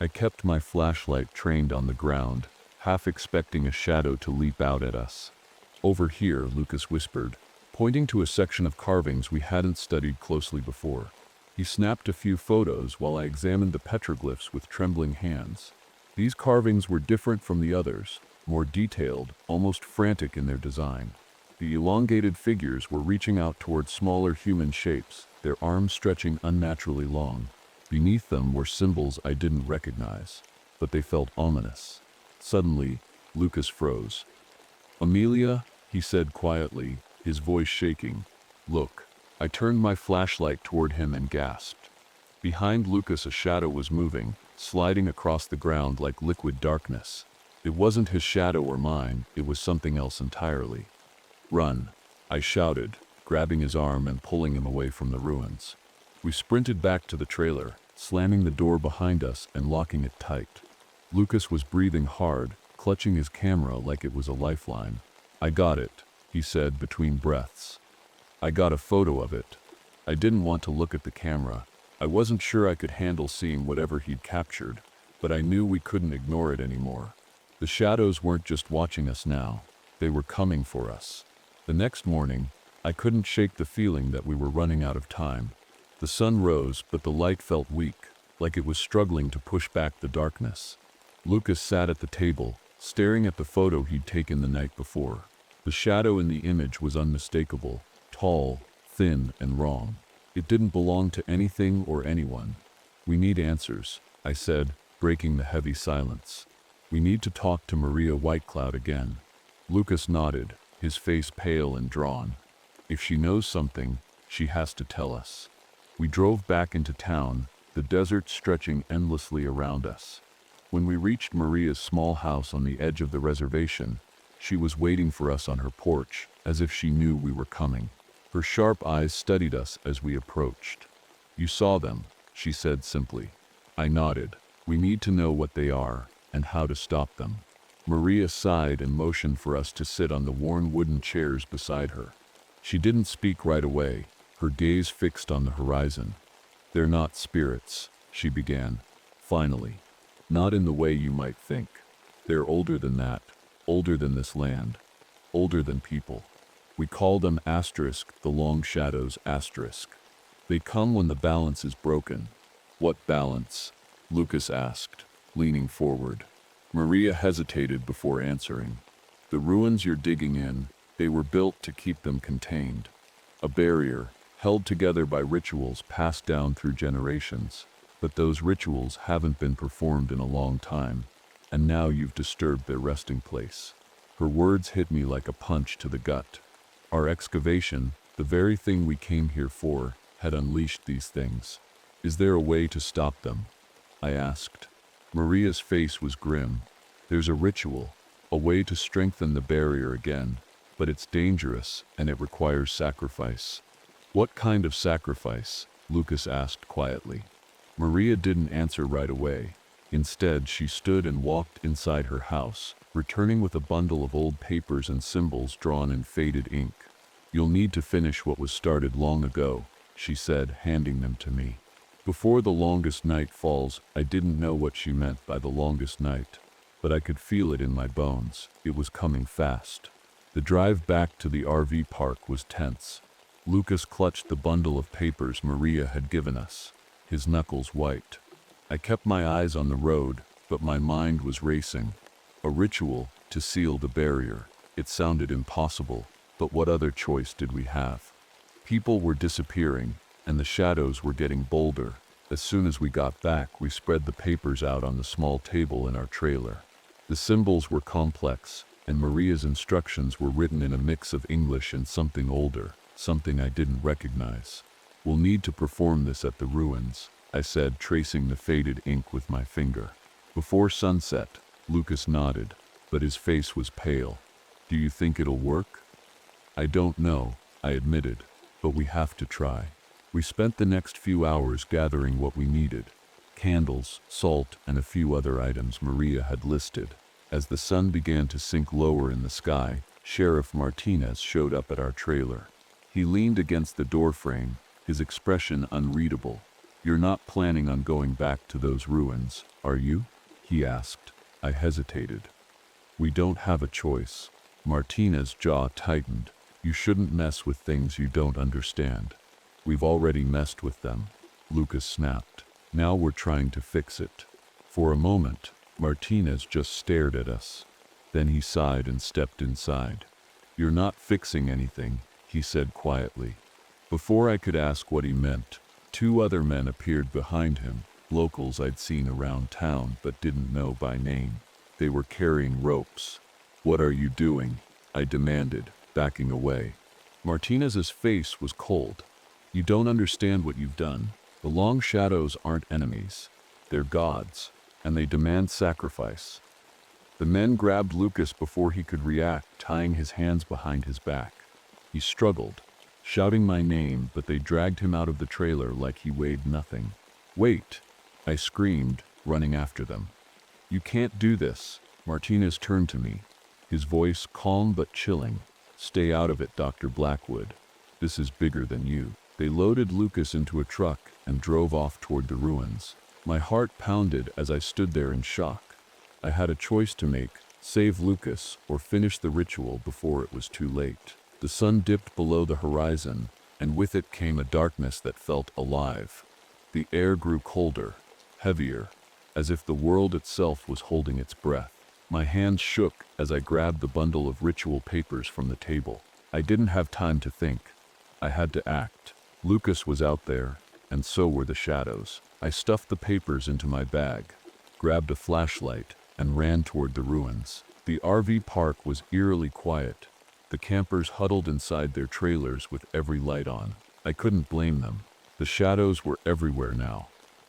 I kept my flashlight trained on the ground, half expecting a shadow to leap out at us. "Over here," Lucas whispered, pointing to a section of carvings we hadn't studied closely before. He snapped a few photos while I examined the petroglyphs with trembling hands. These carvings were different from the others, more detailed, almost frantic in their design. The elongated figures were reaching out toward smaller human shapes, their arms stretching unnaturally long. Beneath them were symbols I didn't recognize, but they felt ominous. Suddenly, Lucas froze. "Amelia," he said quietly, his voice shaking. "Look." I turned my flashlight toward him and gasped. Behind Lucas a shadow was moving, sliding across the ground like liquid darkness. It wasn't his shadow or mine, it was something else entirely. "Run," I shouted, grabbing his arm and pulling him away from the ruins. We sprinted back to the trailer, slamming the door behind us and locking it tight. Lucas was breathing hard, clutching his camera like it was a lifeline. "I got it," he said between breaths. "I got a photo of it." I didn't want to look at the camera. I wasn't sure I could handle seeing whatever he'd captured, but I knew we couldn't ignore it anymore. The shadows weren't just watching us now, they were coming for us. The next morning, I couldn't shake the feeling that we were running out of time. The sun rose, but the light felt weak, like it was struggling to push back the darkness. Lucas sat at the table, staring at the photo he'd taken the night before. The shadow in the image was unmistakable, tall, thin, and wrong. It didn't belong to anything or anyone. "We need answers," I said, breaking the heavy silence. "We need to talk to Maria Whitecloud again." Lucas nodded, his face pale and drawn. "If she knows something, she has to tell us." We drove back into town, the desert stretching endlessly around us. When we reached Maria's small house on the edge of the reservation, she was waiting for us on her porch, as if she knew we were coming. Her sharp eyes studied us as we approached. "You saw them," she said simply. I nodded. "We need to know what they are, and how to stop them." Maria sighed and motioned for us to sit on the worn wooden chairs beside her. She didn't speak right away, her gaze fixed on the horizon. "They're not spirits," she began, finally. "Not in the way you might think. They're older than that, older than this land, older than people. We call them asterisk, the long shadows asterisk. They come when the balance is broken." "What balance?" Lucas asked, leaning forward. Maria hesitated before answering. "The ruins you're digging in, they were built to keep them contained. A barrier, held together by rituals passed down through generations. But those rituals haven't been performed in a long time, and now you've disturbed their resting place." Her words hit me like a punch to the gut. Our excavation, the very thing we came here for, had unleashed these things. "Is there a way to stop them?" I asked. Maria's face was grim. "There's a ritual, a way to strengthen the barrier again, but it's dangerous and it requires sacrifice." "What kind of sacrifice?" Lucas asked quietly. Maria didn't answer right away. Instead, she stood and walked inside her house, returning with a bundle of old papers and symbols drawn in faded ink. "You'll need to finish what was started long ago," she said, handing them to me. Before the longest night falls, I didn't know what she meant by the longest night, but I could feel it in my bones. It was coming fast. The drive back to the RV park was tense. Lucas clutched the bundle of papers Maria had given us, his knuckles white. I kept my eyes on the road, but my mind was racing. A ritual to seal the barrier. It sounded impossible, but what other choice did we have? People were disappearing, and the shadows were getting bolder. As soon as we got back, we spread the papers out on the small table in our trailer. The symbols were complex, and Maria's instructions were written in a mix of English and something older, something I didn't recognize. "We'll need to perform this at the ruins," I said, tracing the faded ink with my finger. "Before sunset." Lucas nodded, but his face was pale. "Do you think it'll work?" "I don't know," I admitted, "but we have to try." We spent the next few hours gathering what we needed: candles, salt, and a few other items Maria had listed. As the sun began to sink lower in the sky, Sheriff Martinez showed up at our trailer. He leaned against the doorframe, his expression unreadable. You're not planning on going back to those ruins, are you? He asked. I hesitated. We don't have a choice. Martinez's jaw tightened. You shouldn't mess with things you don't understand. We've already messed with them, Lucas snapped. Now we're trying to fix it. For a moment, Martinez just stared at us. Then he sighed and stepped inside. You're not fixing anything, he said quietly. Before I could ask what he meant, two other men appeared behind him, locals I'd seen around town but didn't know by name. They were carrying ropes. What are you doing? I demanded, backing away. Martinez's face was cold. You don't understand what you've done. The Long Shadows aren't enemies. They're gods, and they demand sacrifice. The men grabbed Lucas before he could react, tying his hands behind his back. He struggled, shouting my name, but they dragged him out of the trailer like he weighed nothing. Wait, I screamed, running after them. You can't do this. Martinez turned to me, his voice calm but chilling. Stay out of it, Dr. Blackwood. This is bigger than you. They loaded Lucas into a truck and drove off toward the ruins. My heart pounded as I stood there in shock. I had a choice to make, save Lucas or finish the ritual before it was too late. The sun dipped below the horizon, and with it came a darkness that felt alive. The air grew colder, heavier, as if the world itself was holding its breath. My hands shook as I grabbed the bundle of ritual papers from the table. I didn't have time to think. I had to act. Lucas was out there, and so were the shadows. I stuffed the papers into my bag, grabbed a flashlight, and ran toward the ruins. The RV park was eerily quiet. The campers huddled inside their trailers with every light on. I couldn't blame them. The shadows were everywhere now,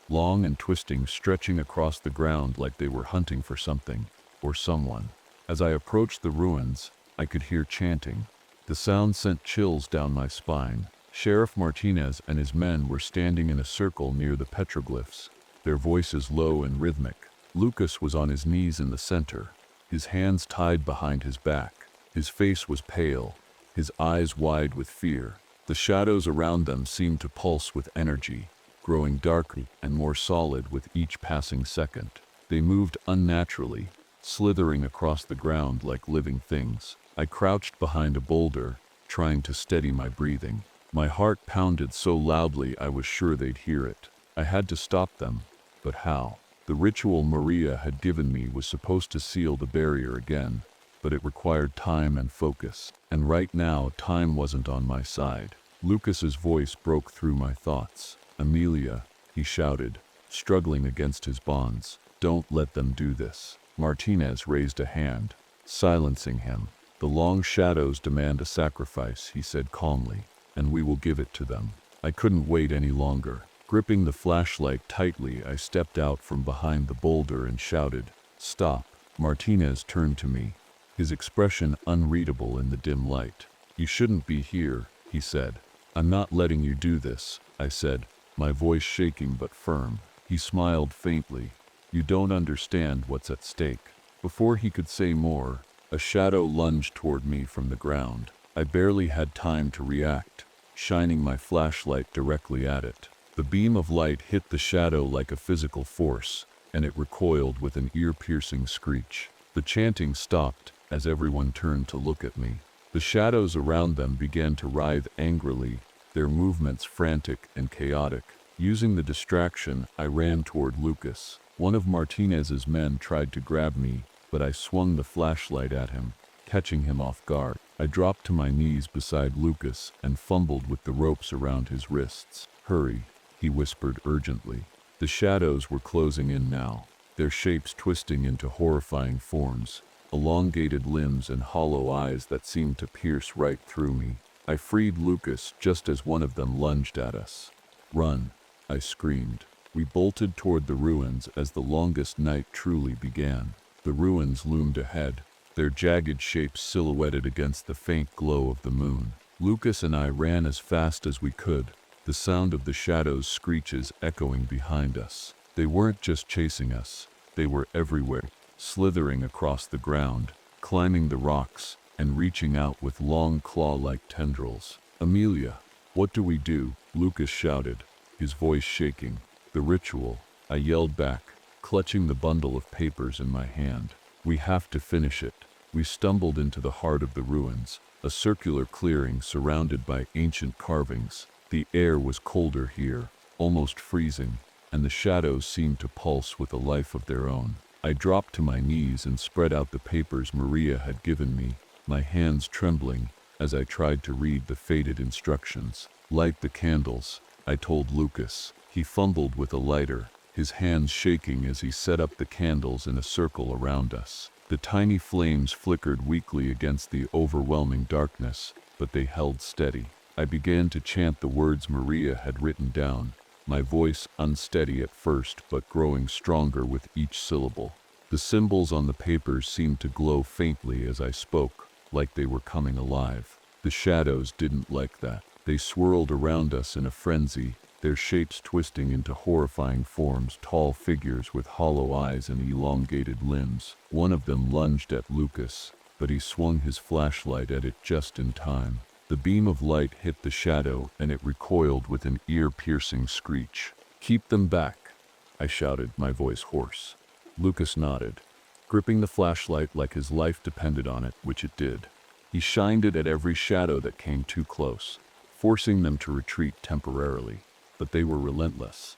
long and twisting, stretching across the ground like they were hunting for something or someone. As I approached the ruins, I could hear chanting. The sound sent chills down my spine. Sheriff Martinez and his men were standing in a circle near the petroglyphs, their voices low and rhythmic. Lucas was on his knees in the center, his hands tied behind his back. His face was pale, his eyes wide with fear. The shadows around them seemed to pulse with energy, growing darker and more solid with each passing second. They moved unnaturally, slithering across the ground like living things. I crouched behind a boulder, trying to steady my breathing. My heart pounded so loudly I was sure they'd hear it. I had to stop them, but how? The ritual Maria had given me was supposed to seal the barrier again, but it required time and focus. And right now, time wasn't on my side. Lucas's voice broke through my thoughts. Amelia, he shouted, struggling against his bonds. Don't let them do this. Martinez raised a hand, silencing him. The Long Shadows demand a sacrifice, he said calmly, and we will give it to them. I couldn't wait any longer. Gripping the flashlight tightly, I stepped out from behind the boulder and shouted, "Stop." Martinez turned to me, his expression unreadable in the dim light. You shouldn't be here, he said. I'm not letting you do this, I said, my voice shaking but firm. He smiled faintly. You don't understand what's at stake. Before he could say more, a shadow lunged toward me from the ground. I barely had time to react, shining my flashlight directly at it. The beam of light hit the shadow like a physical force, and it recoiled with an ear-piercing screech. The chanting stopped as everyone turned to look at me. The shadows around them began to writhe angrily, their movements frantic and chaotic. Using the distraction, I ran toward Lucas. One of Martinez's men tried to grab me, but I swung the flashlight at him, catching him off guard. I dropped to my knees beside Lucas and fumbled with the ropes around his wrists. Hurry, he whispered urgently. The shadows were closing in now, their shapes twisting into horrifying forms, elongated limbs and hollow eyes that seemed to pierce right through me. I freed Lucas just as one of them lunged at us. Run, I screamed. We bolted toward the ruins as the longest night truly began. The ruins loomed ahead, their jagged shapes silhouetted against the faint glow of the moon. Lucas and I ran as fast as we could, the sound of the shadows' screeches echoing behind us. They weren't just chasing us, they were everywhere, slithering across the ground, climbing the rocks, and reaching out with long claw-like tendrils. Amelia, what do we do? Lucas shouted, his voice shaking. The ritual, I yelled back, clutching the bundle of papers in my hand. We have to finish it. We stumbled into the heart of the ruins, a circular clearing surrounded by ancient carvings. The air was colder here, almost freezing, and the shadows seemed to pulse with a life of their own. I dropped to my knees and spread out the papers Maria had given me, my hands trembling as I tried to read the faded instructions. Light the candles, I told Lucas. He fumbled with a lighter, his hands shaking as he set up the candles in a circle around us. The tiny flames flickered weakly against the overwhelming darkness, but they held steady. I began to chant the words Maria had written down, my voice unsteady at first but growing stronger with each syllable. The symbols on the papers seemed to glow faintly as I spoke, like they were coming alive. The shadows didn't like that. They swirled around us in a frenzy, their shapes twisting into horrifying forms, tall figures with hollow eyes and elongated limbs. One of them lunged at Lucas, but he swung his flashlight at it just in time. The beam of light hit the shadow and it recoiled with an ear-piercing screech. "Keep them back," I shouted, my voice hoarse. Lucas nodded, gripping the flashlight like his life depended on it, which it did. He shined it at every shadow that came too close, forcing them to retreat temporarily. But they were relentless,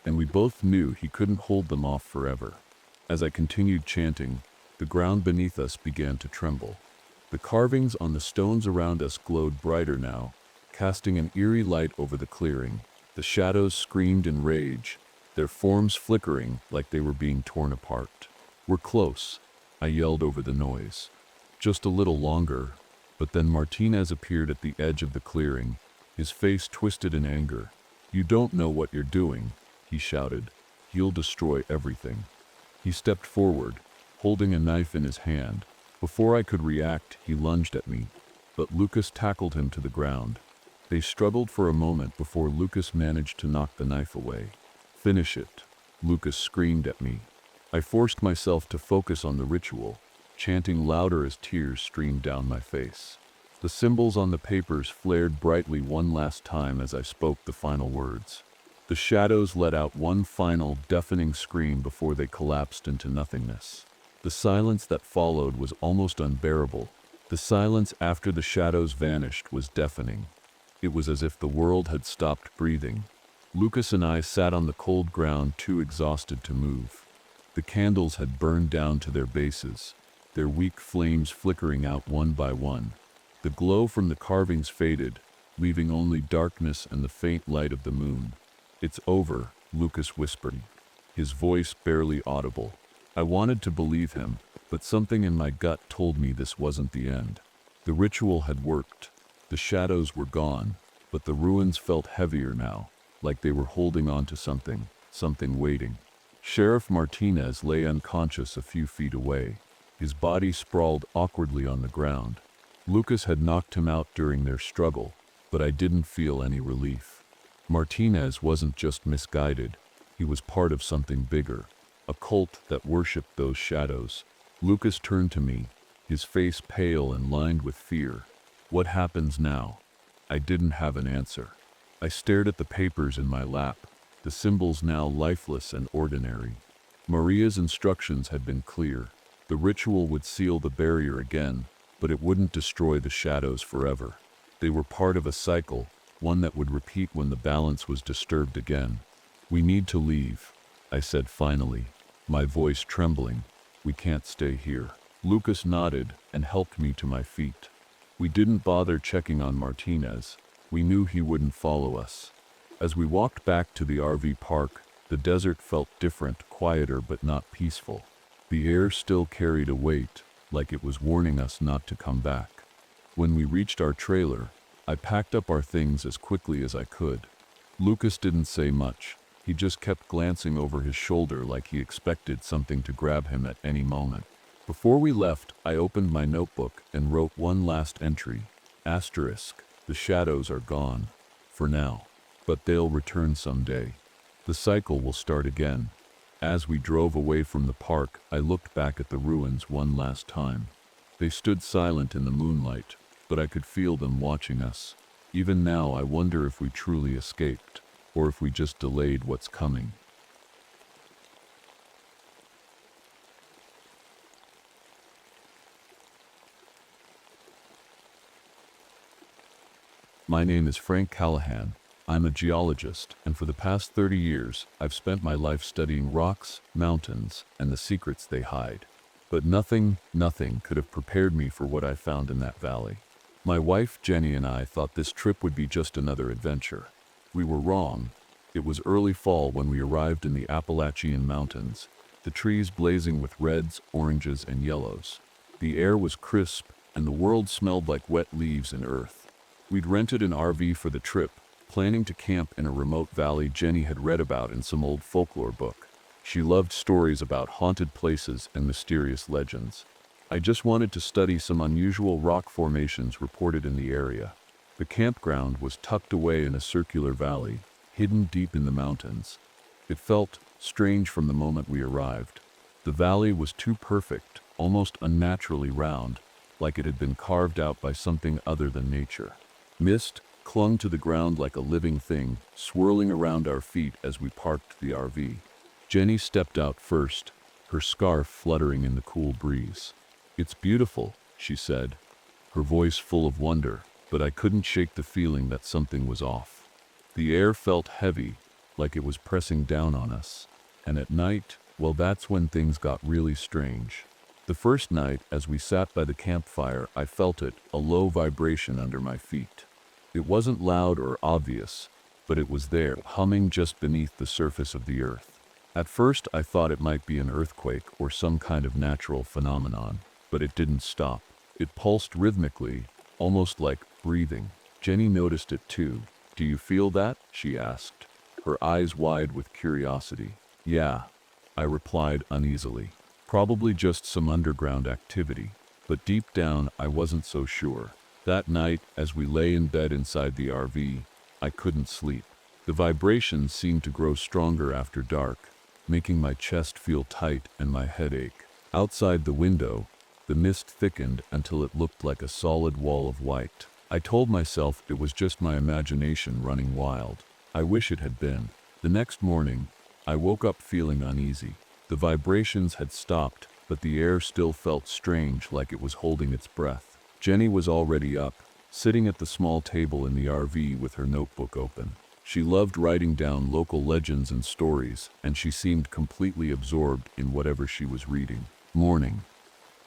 and we both knew he couldn't hold them off forever. As I continued chanting, the ground beneath us began to tremble. The carvings on the stones around us glowed brighter now, casting an eerie light over the clearing. The shadows screamed in rage, their forms flickering like they were being torn apart. "We're close," I yelled over the noise. Just a little longer, but then Martinez appeared at the edge of the clearing, his face twisted in anger. "You don't know what you're doing," he shouted. "You'll destroy everything." He stepped forward, holding a knife in his hand. Before I could react, he lunged at me, but Lucas tackled him to the ground. They struggled for a moment before Lucas managed to knock the knife away. "Finish it," Lucas screamed at me. I forced myself to focus on the ritual, chanting louder as tears streamed down my face. The symbols on the papers flared brightly one last time as I spoke the final words. The shadows let out one final, deafening scream before they collapsed into nothingness. The silence that followed was almost unbearable. The silence after the shadows vanished was deafening. It was as if the world had stopped breathing. Lucas and I sat on the cold ground, too exhausted to move. The candles had burned down to their bases, their weak flames flickering out one by one. The glow from the carvings faded, leaving only darkness and the faint light of the moon. "It's over," Lucas whispered, his voice barely audible. I wanted to believe him, but something in my gut told me this wasn't the end. The ritual had worked. The shadows were gone, but the ruins felt heavier now, like they were holding on to something waiting. Sheriff Martinez lay unconscious a few feet away, his body sprawled awkwardly on the ground. Lucas had knocked him out during their struggle, but I didn't feel any relief. Martinez wasn't just misguided, he was part of something bigger, a cult that worshipped those shadows. Lucas turned to me, his face pale and lined with fear. "What happens now?" I didn't have an answer. I stared at the papers in my lap, the symbols now lifeless and ordinary. Maria's instructions had been clear. The ritual would seal the barrier again, but it wouldn't destroy the shadows forever. They were part of a cycle, one that would repeat when the balance was disturbed again. "We need to leave," I said finally, my voice trembling. "We can't stay here." Lucas nodded and helped me to my feet. We didn't bother checking on Martinez. We knew he wouldn't follow us. As we walked back to the RV park, the desert felt different, quieter but not peaceful. The air still carried a weight, like it was warning us not to come back. When we reached our trailer, I packed up our things as quickly as I could. Lucas didn't say much. He just kept glancing over his shoulder like he expected something to grab him at any moment. Before we left, I opened my notebook and wrote one last entry. Asterisk, the shadows are gone. For now. But they'll return someday. The cycle will start again. As we drove away from the park, I looked back at the ruins one last time. They stood silent in the moonlight, but I could feel them watching us. Even now, I wonder if we truly escaped. or if we just delayed what's coming. My name is Frank Callahan. I'm a geologist, and for the past 30 years, I've spent my life studying rocks, mountains, and the secrets they hide. But nothing could have prepared me for what I found in that valley. My wife, Jenny, and I thought this trip would be just another adventure. We were wrong. It was early fall when we arrived in the Appalachian Mountains, the trees blazing with reds, oranges, and yellows. The air was crisp, and the world smelled like wet leaves and earth. We'd rented an RV for the trip, planning to camp in a remote valley Jenny had read about in some old folklore book. She loved stories about haunted places and mysterious legends. I just wanted to study some unusual rock formations reported in the area. The campground was tucked away in a circular valley, hidden deep in the mountains. It felt strange from the moment we arrived. The valley was too perfect, almost unnaturally round, like it had been carved out by something other than nature. Mist clung to the ground like a living thing, swirling around our feet as we parked the RV. Jenny stepped out first, her scarf fluttering in the cool breeze. "It's beautiful," she said, her voice full of wonder, but I couldn't shake the feeling that something was off. The air felt heavy, like it was pressing down on us. And at night, well, that's when things got really strange. The first night, as we sat by the campfire, I felt it, a low vibration under my feet. It wasn't loud or obvious, but it was there, humming just beneath the surface of the earth. At first, I thought it might be an earthquake or some kind of natural phenomenon, but it didn't stop. It pulsed rhythmically, almost like breathing. Jenny noticed it too. "Do you feel that?" she asked, her eyes wide with curiosity. "Yeah," I replied uneasily. Probably just some underground activity, but deep down I wasn't so sure. That night, as we lay in bed inside the RV, I couldn't sleep. The vibrations seemed to grow stronger after dark, making my chest feel tight and my head ache. Outside the window, the mist thickened until it looked like a solid wall of white. I told myself it was just my imagination running wild. I wish it had been. The next morning, I woke up feeling uneasy. The vibrations had stopped, but the air still felt strange, like it was holding its breath. Jenny was already up, sitting at the small table in the RV with her notebook open. She loved writing down local legends and stories, and she seemed completely absorbed in whatever she was reading. "Morning,"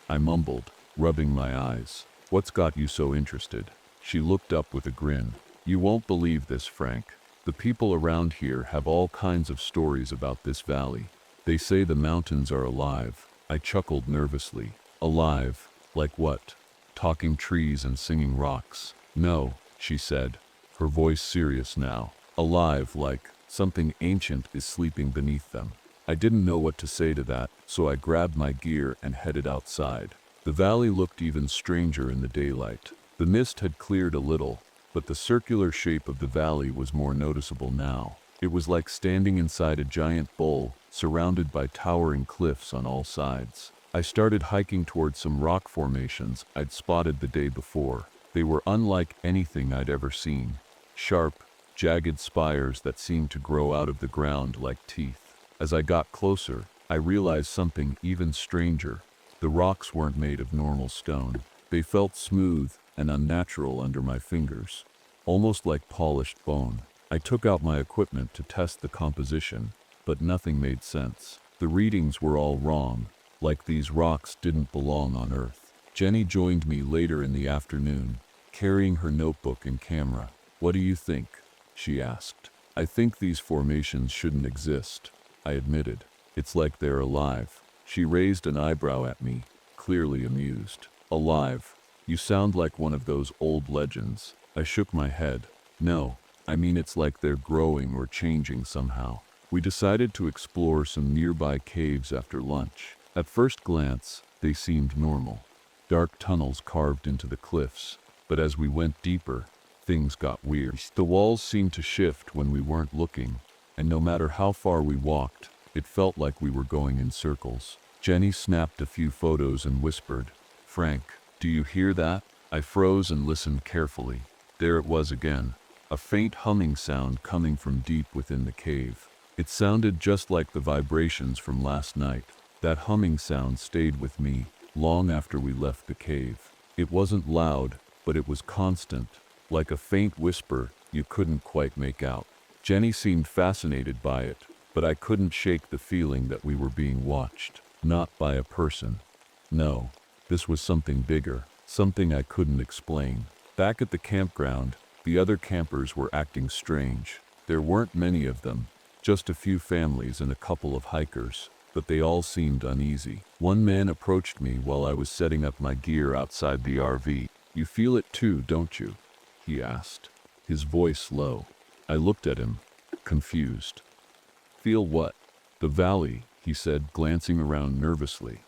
I mumbled, rubbing my eyes. "What's got you so interested?" She looked up with a grin. "You won't believe this, Frank. The people around here have all kinds of stories about this valley. They say the mountains are alive." I chuckled nervously. "Alive? Like what? Talking trees and singing rocks?" "No," she said, her voice serious now. "Alive like something ancient is sleeping beneath them." I didn't know what to say to that, so I grabbed my gear and headed outside. The valley looked even stranger in the daylight. The mist had cleared a little, but the circular shape of the valley was more noticeable now. It was like standing inside a giant bowl, surrounded by towering cliffs on all sides. I started hiking towards some rock formations I'd spotted the day before. They were unlike anything I'd ever seen. Sharp, jagged spires that seemed to grow out of the ground like teeth. As I got closer, I realized something even stranger. The rocks weren't made of normal stone. They felt smooth and unnatural under my fingers, almost like polished bone. I took out my equipment to test the composition, but nothing made sense. The readings were all wrong, like these rocks didn't belong on Earth. Jenny joined me later in the afternoon, carrying her notebook and camera. "What do you think?" she asked. "I think these formations shouldn't exist," I admitted. "It's like they're alive." She raised an eyebrow at me, clearly amused. "Alive? You sound like one of those old legends." I shook my head. "No, I mean it's like they're growing or changing somehow." We decided to explore some nearby caves after lunch. At first glance, they seemed normal. Dark tunnels carved into the cliffs, but as we went deeper, things got weird. The walls seemed to shift when we weren't looking, and no matter how far we walked, it felt like we were going in circles. Jenny snapped a few photos and whispered, "Frank, do you hear that?" I froze and listened carefully. There it was again, a faint humming sound coming from deep within the cave. It sounded just like the vibrations from last night. That humming sound stayed with me long after we left the cave. It wasn't loud, but it was constant, like a faint whisper you couldn't quite make out. Jenny seemed fascinated by it, but I couldn't shake the feeling that we were being watched. Not by a person. No, this was something bigger, something I couldn't explain. Back at the campground, the other campers were acting strange. There weren't many of them, just a few families and a couple of hikers, but they all seemed uneasy. One man approached me while I was setting up my gear outside the RV. "You feel it too, don't you?" he asked, his voice low. I looked at him, confused. "Feel what?" "The valley," he said, glancing around nervously.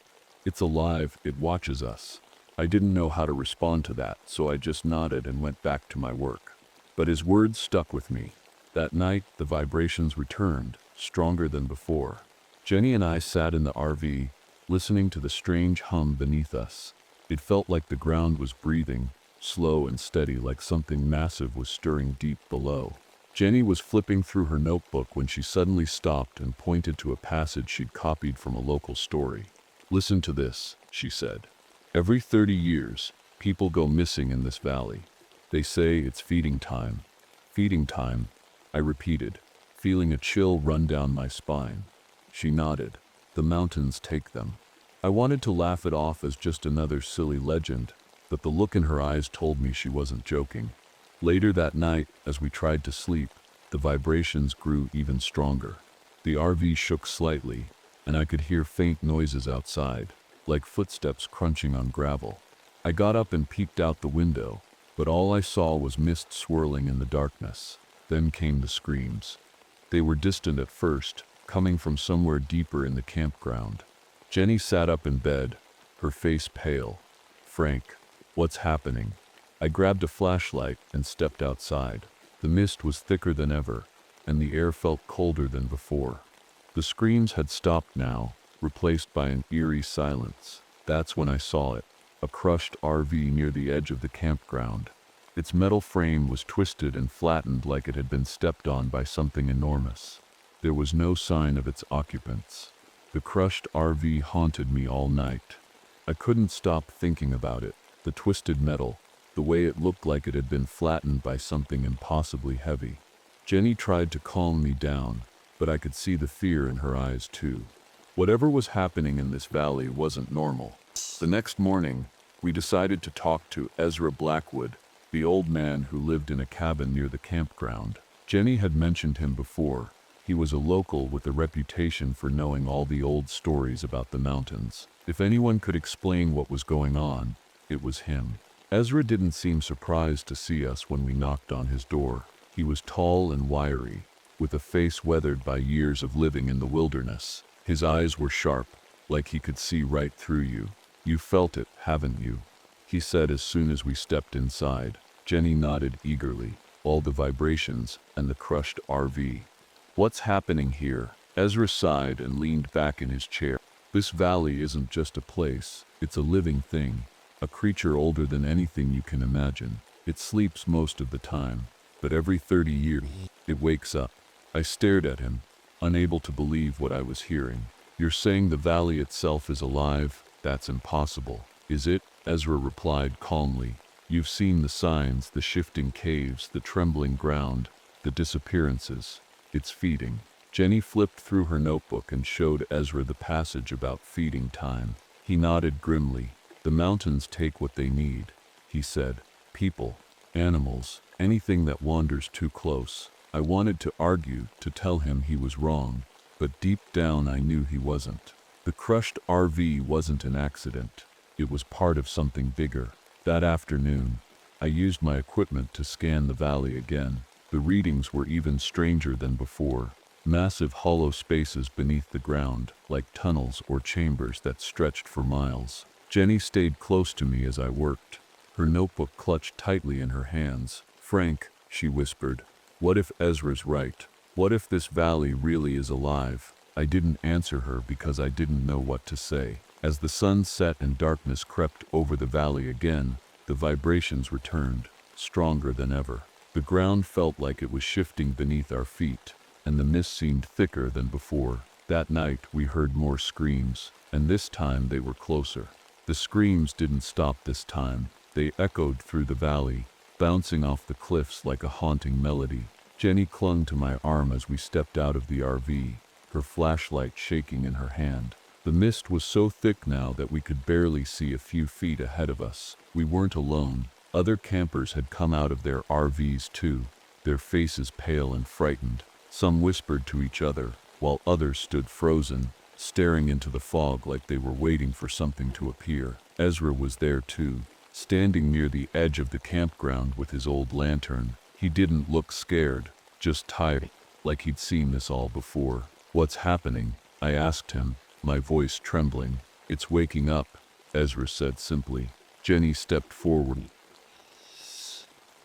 "It's alive, it watches us." I didn't know how to respond to that, so I just nodded and went back to my work. But his words stuck with me. That night, the vibrations returned, stronger than before. Jenny and I sat in the RV, listening to the strange hum beneath us. It felt like the ground was breathing, slow and steady, like something massive was stirring deep below. Jenny was flipping through her notebook when she suddenly stopped and pointed to a passage she'd copied from a local story. "Listen to this," she said. "Every 30 years, people go missing in this valley. They say it's feeding time." "Feeding time," I repeated, feeling a chill run down my spine. She nodded. "The mountains take them." I wanted to laugh it off as just another silly legend, but the look in her eyes told me she wasn't joking. Later that night, as we tried to sleep, the vibrations grew even stronger. The RV shook slightly, and I could hear faint noises outside, like footsteps crunching on gravel. I got up and peeked out the window, but all I saw was mist swirling in the darkness. Then came the screams. They were distant at first, coming from somewhere deeper in the campground. Jenny sat up in bed, her face pale. "Frank, what's happening?" I grabbed a flashlight and stepped outside. The mist was thicker than ever, and the air felt colder than before. The screams had stopped now, replaced by an eerie silence. That's when I saw it, a crushed RV near the edge of the campground. Its metal frame was twisted and flattened like it had been stepped on by something enormous. There was no sign of its occupants. The crushed RV haunted me all night. I couldn't stop thinking about it, the twisted metal, the way it looked like it had been flattened by something impossibly heavy. Jenny tried to calm me down, but I could see the fear in her eyes too. Whatever was happening in this valley wasn't normal. The next morning, we decided to talk to Ezra Blackwood, the old man who lived in a cabin near the campground. Jenny had mentioned him before. He was a local with a reputation for knowing all the old stories about the mountains. If anyone could explain what was going on, it was him. Ezra didn't seem surprised to see us when we knocked on his door. He was tall and wiry, with a face weathered by years of living in the wilderness. His eyes were sharp, like he could see right through you. "You felt it, haven't you?" he said as soon as we stepped inside. Jenny nodded eagerly. "All the vibrations and the crushed RV. What's happening here?" Ezra sighed and leaned back in his chair. "This valley isn't just a place, it's a living thing, a creature older than anything you can imagine. It sleeps most of the time, but every 30 years, it wakes up." I stared at him, unable to believe what I was hearing. "You're saying the valley itself is alive? That's impossible." "Is it?" Ezra replied calmly. "You've seen the signs, the shifting caves, the trembling ground, the disappearances. It's feeding." Jenny flipped through her notebook and showed Ezra the passage about feeding time. He nodded grimly. "The mountains take what they need," he said. "People, animals, anything that wanders too close." I wanted to argue, to tell him he was wrong, but deep down I knew he wasn't. The crushed RV wasn't an accident. It was part of something bigger. That afternoon, I used my equipment to scan the valley again. The readings were even stranger than before. Massive hollow spaces beneath the ground, like tunnels or chambers that stretched for miles. Jenny stayed close to me as I worked, her notebook clutched tightly in her hands. "Frank," she whispered, "what if Ezra's right? What if this valley really is alive?" I didn't answer her because I didn't know what to say. As the sun set and darkness crept over the valley again, the vibrations returned, stronger than ever. The ground felt like it was shifting beneath our feet, and the mist seemed thicker than before. That night we heard more screams, and this time they were closer. The screams didn't stop this time. They echoed through the valley, bouncing off the cliffs like a haunting melody. Jenny clung to my arm as we stepped out of the RV, her flashlight shaking in her hand. The mist was so thick now that we could barely see a few feet ahead of us. We weren't alone. Other campers had come out of their RVs too, their faces pale and frightened. Some whispered to each other, while others stood frozen, staring into the fog like they were waiting for something to appear. Ezra was there too, standing near the edge of the campground with his old lantern. He didn't look scared, just tired, like he'd seen this all before. "What's happening?" I asked him, my voice trembling. "It's waking up," Ezra said simply. Jenny stepped forward,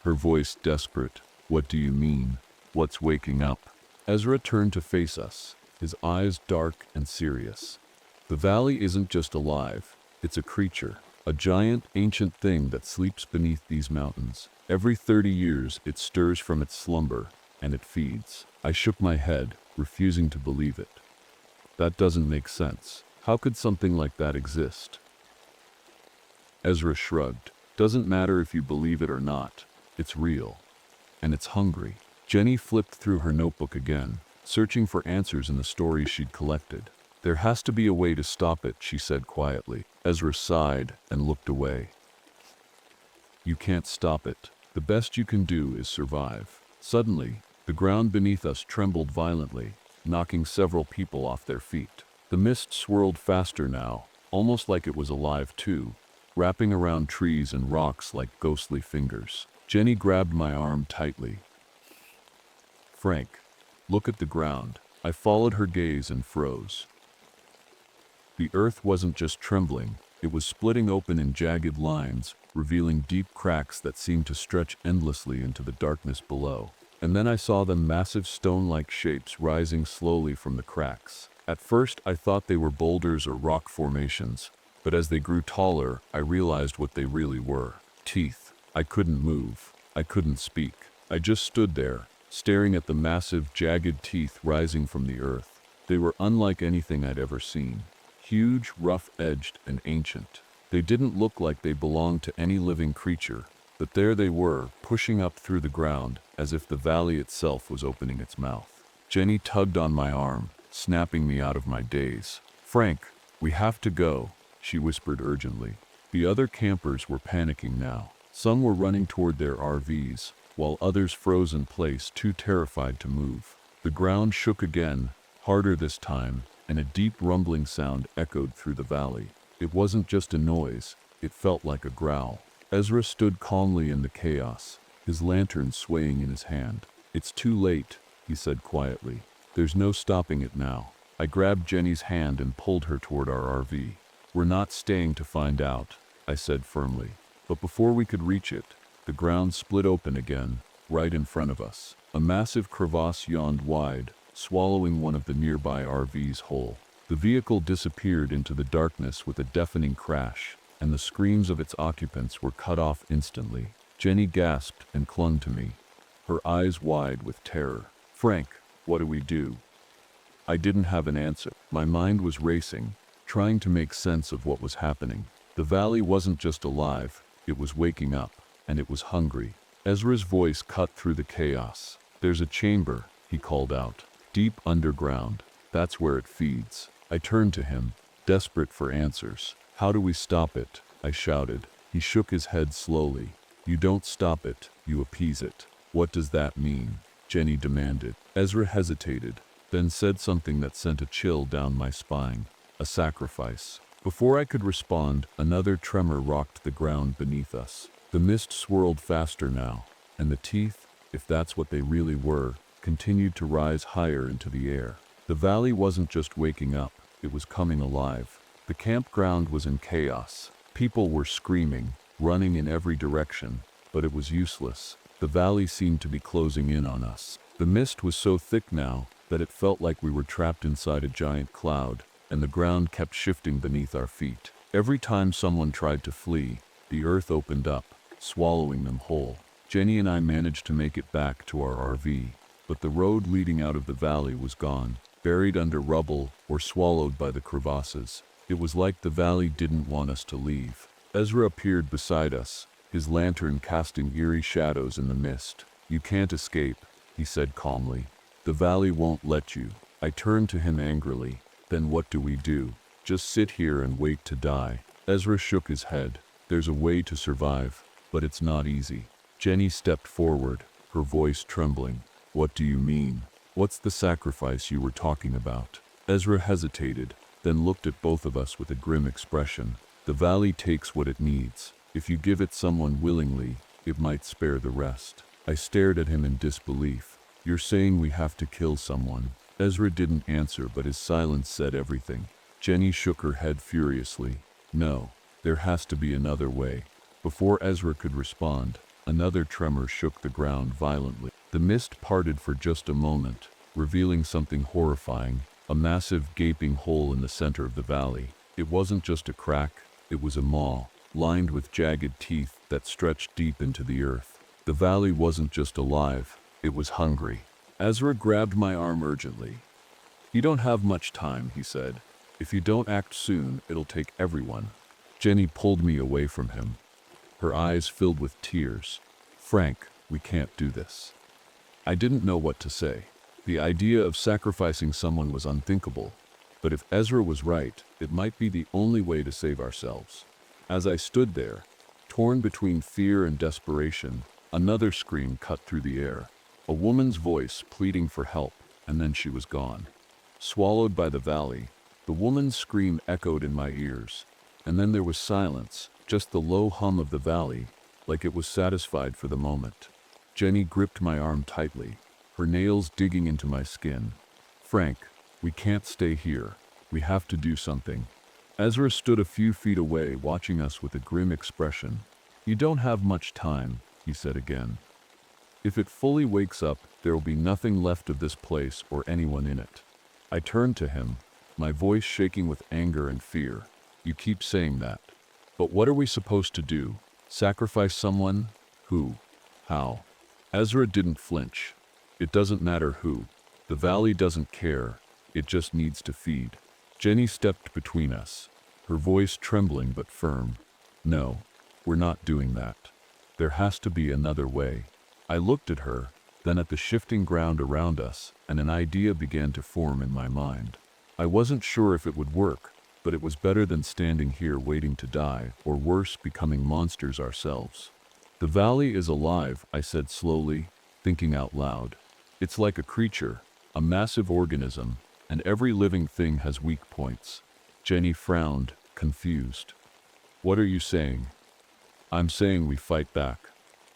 her voice desperate. "What do you mean? What's waking up?" Ezra turned to face us, his eyes dark and serious. "The valley isn't just alive, it's a creature, a giant, ancient thing that sleeps beneath these mountains. Every 30 years it stirs from its slumber, and it feeds." I shook my head, refusing to believe it. "That doesn't make sense. How could something like that exist?" Ezra shrugged. "Doesn't matter if you believe it or not. It's real. And it's hungry." Jenny flipped through her notebook again, searching for answers in the stories she'd collected. "There has to be a way to stop it," she said quietly. Ezra sighed and looked away. "You can't stop it. The best you can do is survive." Suddenly, the ground beneath us trembled violently, knocking several people off their feet. The mist swirled faster now, almost like it was alive too, wrapping around trees and rocks like ghostly fingers. Jenny grabbed my arm tightly. "Frank, look at the ground." I followed her gaze and froze. The earth wasn't just trembling, it was splitting open in jagged lines, revealing deep cracks that seemed to stretch endlessly into the darkness below. And then I saw the massive stone-like shapes rising slowly from the cracks. At first I thought they were boulders or rock formations, but as they grew taller, I realized what they really were. Teeth. I couldn't move. I couldn't speak. I just stood there, staring at the massive, jagged teeth rising from the earth. They were unlike anything I'd ever seen. Huge, rough-edged, and ancient. They didn't look like they belonged to any living creature, but there they were, pushing up through the ground, as if the valley itself was opening its mouth. Jenny tugged on my arm, snapping me out of my daze. "Frank, we have to go," she whispered urgently. The other campers were panicking now. Some were running toward their RVs, while others froze in place, too terrified to move. The ground shook again, harder this time, and a deep rumbling sound echoed through the valley. It wasn't just a noise, it felt like a growl. Ezra stood calmly in the chaos, his lantern swaying in his hand. "It's too late," he said quietly. "There's no stopping it now." I grabbed Jenny's hand and pulled her toward our RV. "We're not staying to find out," I said firmly. But before we could reach it, the ground split open again, right in front of us. A massive crevasse yawned wide, swallowing one of the nearby RVs whole. The vehicle disappeared into the darkness with a deafening crash, and the screams of its occupants were cut off instantly. Jenny gasped and clung to me, her eyes wide with terror. "Frank, what do we do?" I didn't have an answer. My mind was racing, trying to make sense of what was happening. The valley wasn't just alive, it was waking up, and it was hungry. Ezra's voice cut through the chaos. "There's a chamber," he called out, "deep underground. That's where it feeds." I turned to him, desperate for answers. "How do we stop it?" I shouted. He shook his head slowly. "You don't stop it, you appease it." "What does that mean?" Jenny demanded. Ezra hesitated, then said something that sent a chill down my spine. "A sacrifice." Before I could respond, another tremor rocked the ground beneath us. The mist swirled faster now, and the teeth, if that's what they really were, continued to rise higher into the air. The valley wasn't just waking up, it was coming alive. The campground was in chaos. People were screaming, running in every direction, but it was useless. The valley seemed to be closing in on us. The mist was so thick now that it felt like we were trapped inside a giant cloud, and the ground kept shifting beneath our feet. Every time someone tried to flee, the earth opened up, swallowing them whole. Jenny and I managed to make it back to our RV, but the road leading out of the valley was gone, buried under rubble or swallowed by the crevasses. It was like the valley didn't want us to leave. Ezra appeared beside us, his lantern casting eerie shadows in the mist. "You can't escape," he said calmly. "The valley won't let you." I turned to him angrily. "Then what do we do? Just sit here and wait to die?" Ezra shook his head. "There's a way to survive, but it's not easy." Jenny stepped forward, her voice trembling. "What do you mean? What's the sacrifice you were talking about?" Ezra hesitated, then looked at both of us with a grim expression. "The valley takes what it needs. If you give it someone willingly, it might spare the rest." I stared at him in disbelief. "You're saying we have to kill someone?" Ezra didn't answer, but his silence said everything. Jenny shook her head furiously. "No, there has to be another way." Before Ezra could respond, another tremor shook the ground violently. The mist parted for just a moment, revealing something horrifying, a massive gaping hole in the center of the valley. It wasn't just a crack, it was a maw, lined with jagged teeth that stretched deep into the earth. The valley wasn't just alive, it was hungry. Ezra grabbed my arm urgently. "You don't have much time," he said. "If you don't act soon, it'll take everyone." Jenny pulled me away from him, her eyes filled with tears. "Frank, we can't do this." I didn't know what to say. The idea of sacrificing someone was unthinkable, but if Ezra was right, it might be the only way to save ourselves. As I stood there, torn between fear and desperation, another scream cut through the air. A woman's voice pleading for help, and then she was gone. Swallowed by the valley, the woman's scream echoed in my ears, and then there was silence, just the low hum of the valley, like it was satisfied for the moment. Jenny gripped my arm tightly, her nails digging into my skin. "Frank, we can't stay here. We have to do something." Ezra stood a few feet away, watching us with a grim expression. "You don't have much time," he said again. "If it fully wakes up, there will be nothing left of this place or anyone in it." I turned to him, my voice shaking with anger and fear. "You keep saying that. But what are we supposed to do? Sacrifice someone? Who? How?" Ezra didn't flinch. "It doesn't matter who. The valley doesn't care. It just needs to feed." Jenny stepped between us, her voice trembling but firm. "No, we're not doing that. There has to be another way." I looked at her, then at the shifting ground around us, and an idea began to form in my mind. I wasn't sure if it would work, but it was better than standing here waiting to die, or worse, becoming monsters ourselves. "The valley is alive," I said slowly, thinking out loud. "It's like a creature, a massive organism, and every living thing has weak points." Jenny frowned, confused. "What are you saying?" "I'm saying we fight back,"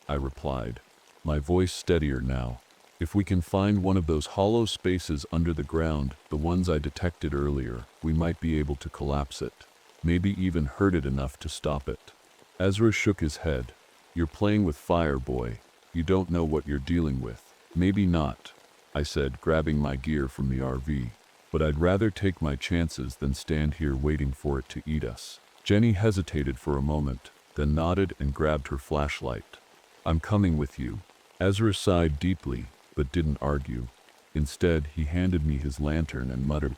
I replied, my voice steadier now. "If we can find one of those hollow spaces under the ground, the ones I detected earlier, we might be able to collapse it. Maybe even hurt it enough to stop it." Ezra shook his head. "You're playing with fire, boy. You don't know what you're dealing with." "Maybe not," I said, grabbing my gear from the RV. "But I'd rather take my chances than stand here waiting for it to eat us." Jenny hesitated for a moment, then nodded and grabbed her flashlight. "I'm coming with you." Ezra sighed deeply, but didn't argue. Instead, he handed me his lantern and muttered,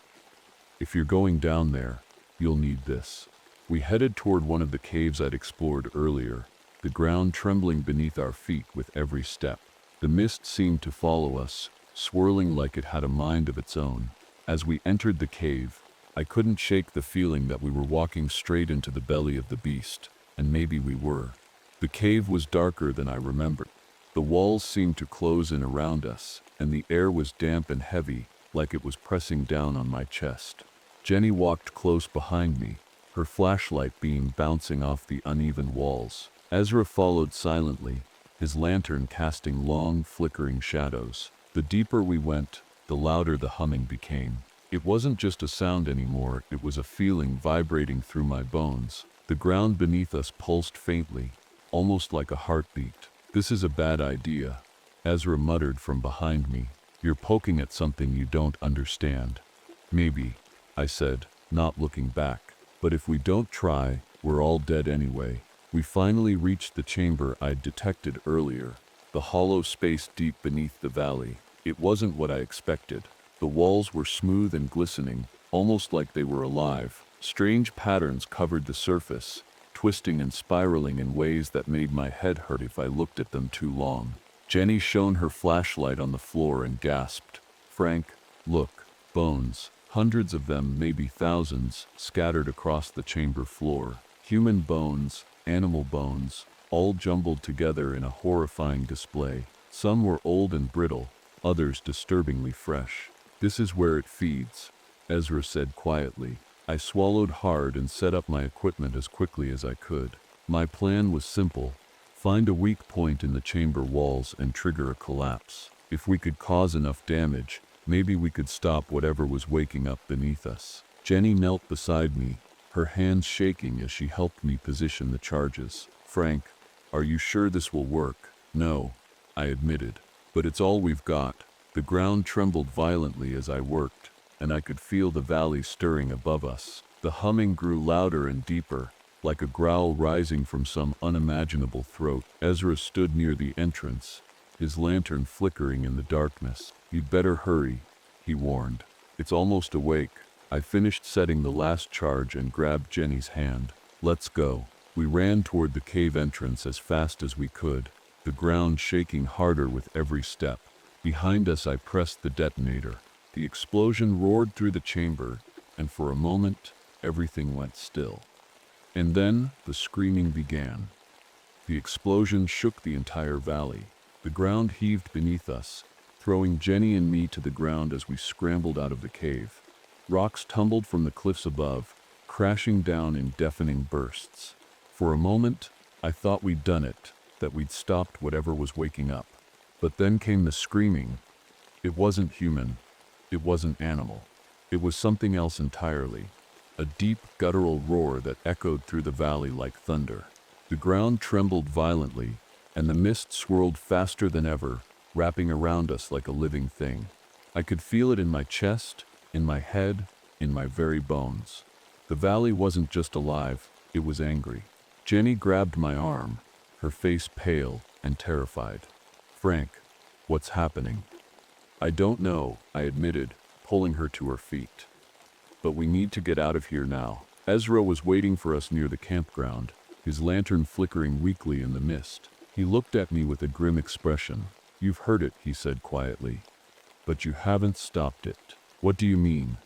"If you're going down there, you'll need this." We headed toward one of the caves I'd explored earlier, the ground trembling beneath our feet with every step. The mist seemed to follow us, swirling like it had a mind of its own. As we entered the cave, I couldn't shake the feeling that we were walking straight into the belly of the beast, and maybe we were. The cave was darker than I remembered. The walls seemed to close in around us, and the air was damp and heavy, like it was pressing down on my chest. Jenny walked close behind me, her flashlight beam bouncing off the uneven walls. Ezra followed silently, his lantern casting long, flickering shadows. The deeper we went, the louder the humming became. It wasn't just a sound anymore, it was a feeling vibrating through my bones. The ground beneath us pulsed faintly, almost like a heartbeat. "This is a bad idea," Ezra muttered from behind me. "You're poking at something you don't understand." "Maybe," I said, not looking back. "But if we don't try, we're all dead anyway." We finally reached the chamber I'd detected earlier, the hollow space deep beneath the valley. It wasn't what I expected. The walls were smooth and glistening, almost like they were alive. Strange patterns covered the surface, twisting and spiraling in ways that made my head hurt if I looked at them too long. Jenny shone her flashlight on the floor and gasped, "Frank, look, bones. Hundreds of them, maybe thousands, scattered across the chamber floor. Human bones, animal bones, all jumbled together in a horrifying display. Some were old and brittle, others disturbingly fresh. This is where it feeds," Ezra said quietly. I swallowed hard and set up my equipment as quickly as I could. My plan was simple: find a weak point in the chamber walls and trigger a collapse. If we could cause enough damage, maybe we could stop whatever was waking up beneath us. Jenny knelt beside me, her hands shaking as she helped me position the charges. "Frank, are you sure this will work?" "No," I admitted, "but it's all we've got." The ground trembled violently as I worked, and I could feel the valley stirring above us. The humming grew louder and deeper, like a growl rising from some unimaginable throat. Ezra stood near the entrance, his lantern flickering in the darkness. "You'd better hurry," he warned. "It's almost awake." I finished setting the last charge and grabbed Jenny's hand. "Let's go." We ran toward the cave entrance as fast as we could, the ground shaking harder with every step. Behind us I pressed the detonator. The explosion roared through the chamber, and for a moment, everything went still. And then, the screaming began. The explosion shook the entire valley. The ground heaved beneath us, throwing Jenny and me to the ground as we scrambled out of the cave. Rocks tumbled from the cliffs above, crashing down in deafening bursts. For a moment, I thought we'd done it, that we'd stopped whatever was waking up. But then came the screaming. It wasn't human. It wasn't animal. It was something else entirely. A deep, guttural roar that echoed through the valley like thunder. The ground trembled violently, and the mist swirled faster than ever, wrapping around us like a living thing. I could feel it in my chest, in my head, in my very bones. The valley wasn't just alive, it was angry. Jenny grabbed my arm, her face pale and terrified. "Frank, what's happening?" "I don't know," I admitted, pulling her to her feet. "But we need to get out of here now." Ezra was waiting for us near the campground, his lantern flickering weakly in the mist. He looked at me with a grim expression. "You've heard it," he said quietly. "But you haven't stopped it." "What do you mean?"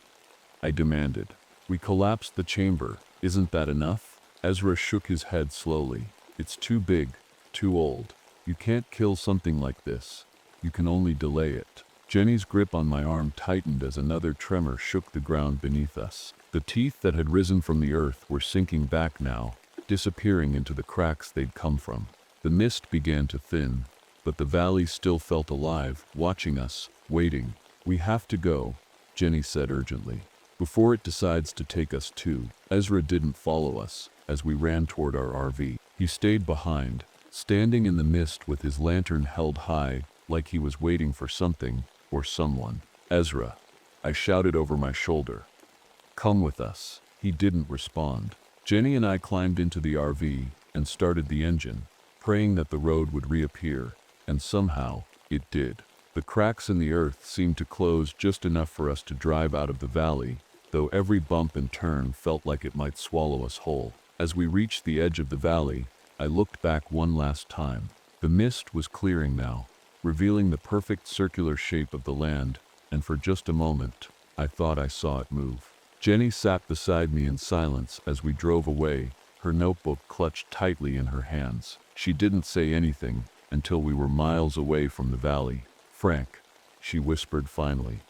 I demanded. "We collapsed the chamber. Isn't that enough?" Ezra shook his head slowly. "It's too big, too old. You can't kill something like this. You can only delay it." Jenny's grip on my arm tightened as another tremor shook the ground beneath us. The teeth that had risen from the earth were sinking back now, disappearing into the cracks they'd come from. The mist began to thin, but the valley still felt alive, watching us, waiting. "We have to go," Jenny said urgently, "before it decides to take us too." Ezra didn't follow us as we ran toward our RV. He stayed behind, standing in the mist with his lantern held high, like he was waiting for something or someone. "Ezra," I shouted over my shoulder. "Come with us." He didn't respond. Jenny and I climbed into the RV and started the engine, praying that the road would reappear, and somehow, it did. The cracks in the earth seemed to close just enough for us to drive out of the valley, though every bump and turn felt like it might swallow us whole. As we reached the edge of the valley, I looked back one last time. The mist was clearing now, revealing the perfect circular shape of the land, and for just a moment, I thought I saw it move. Jenny sat beside me in silence as we drove away, her notebook clutched tightly in her hands. She didn't say anything until we were miles away from the valley. "Frank," she whispered finally,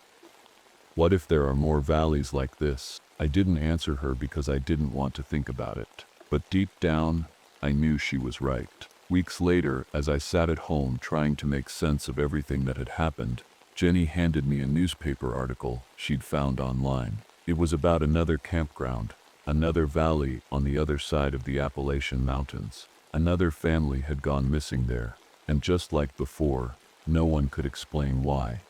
"what if there are more valleys like this?" I didn't answer her because I didn't want to think about it. But deep down, I knew she was right. Weeks later, as I sat at home trying to make sense of everything that had happened, Jenny handed me a newspaper article she'd found online. It was about another campground, another valley on the other side of the Appalachian Mountains. Another family had gone missing there, and just like before, no one could explain why.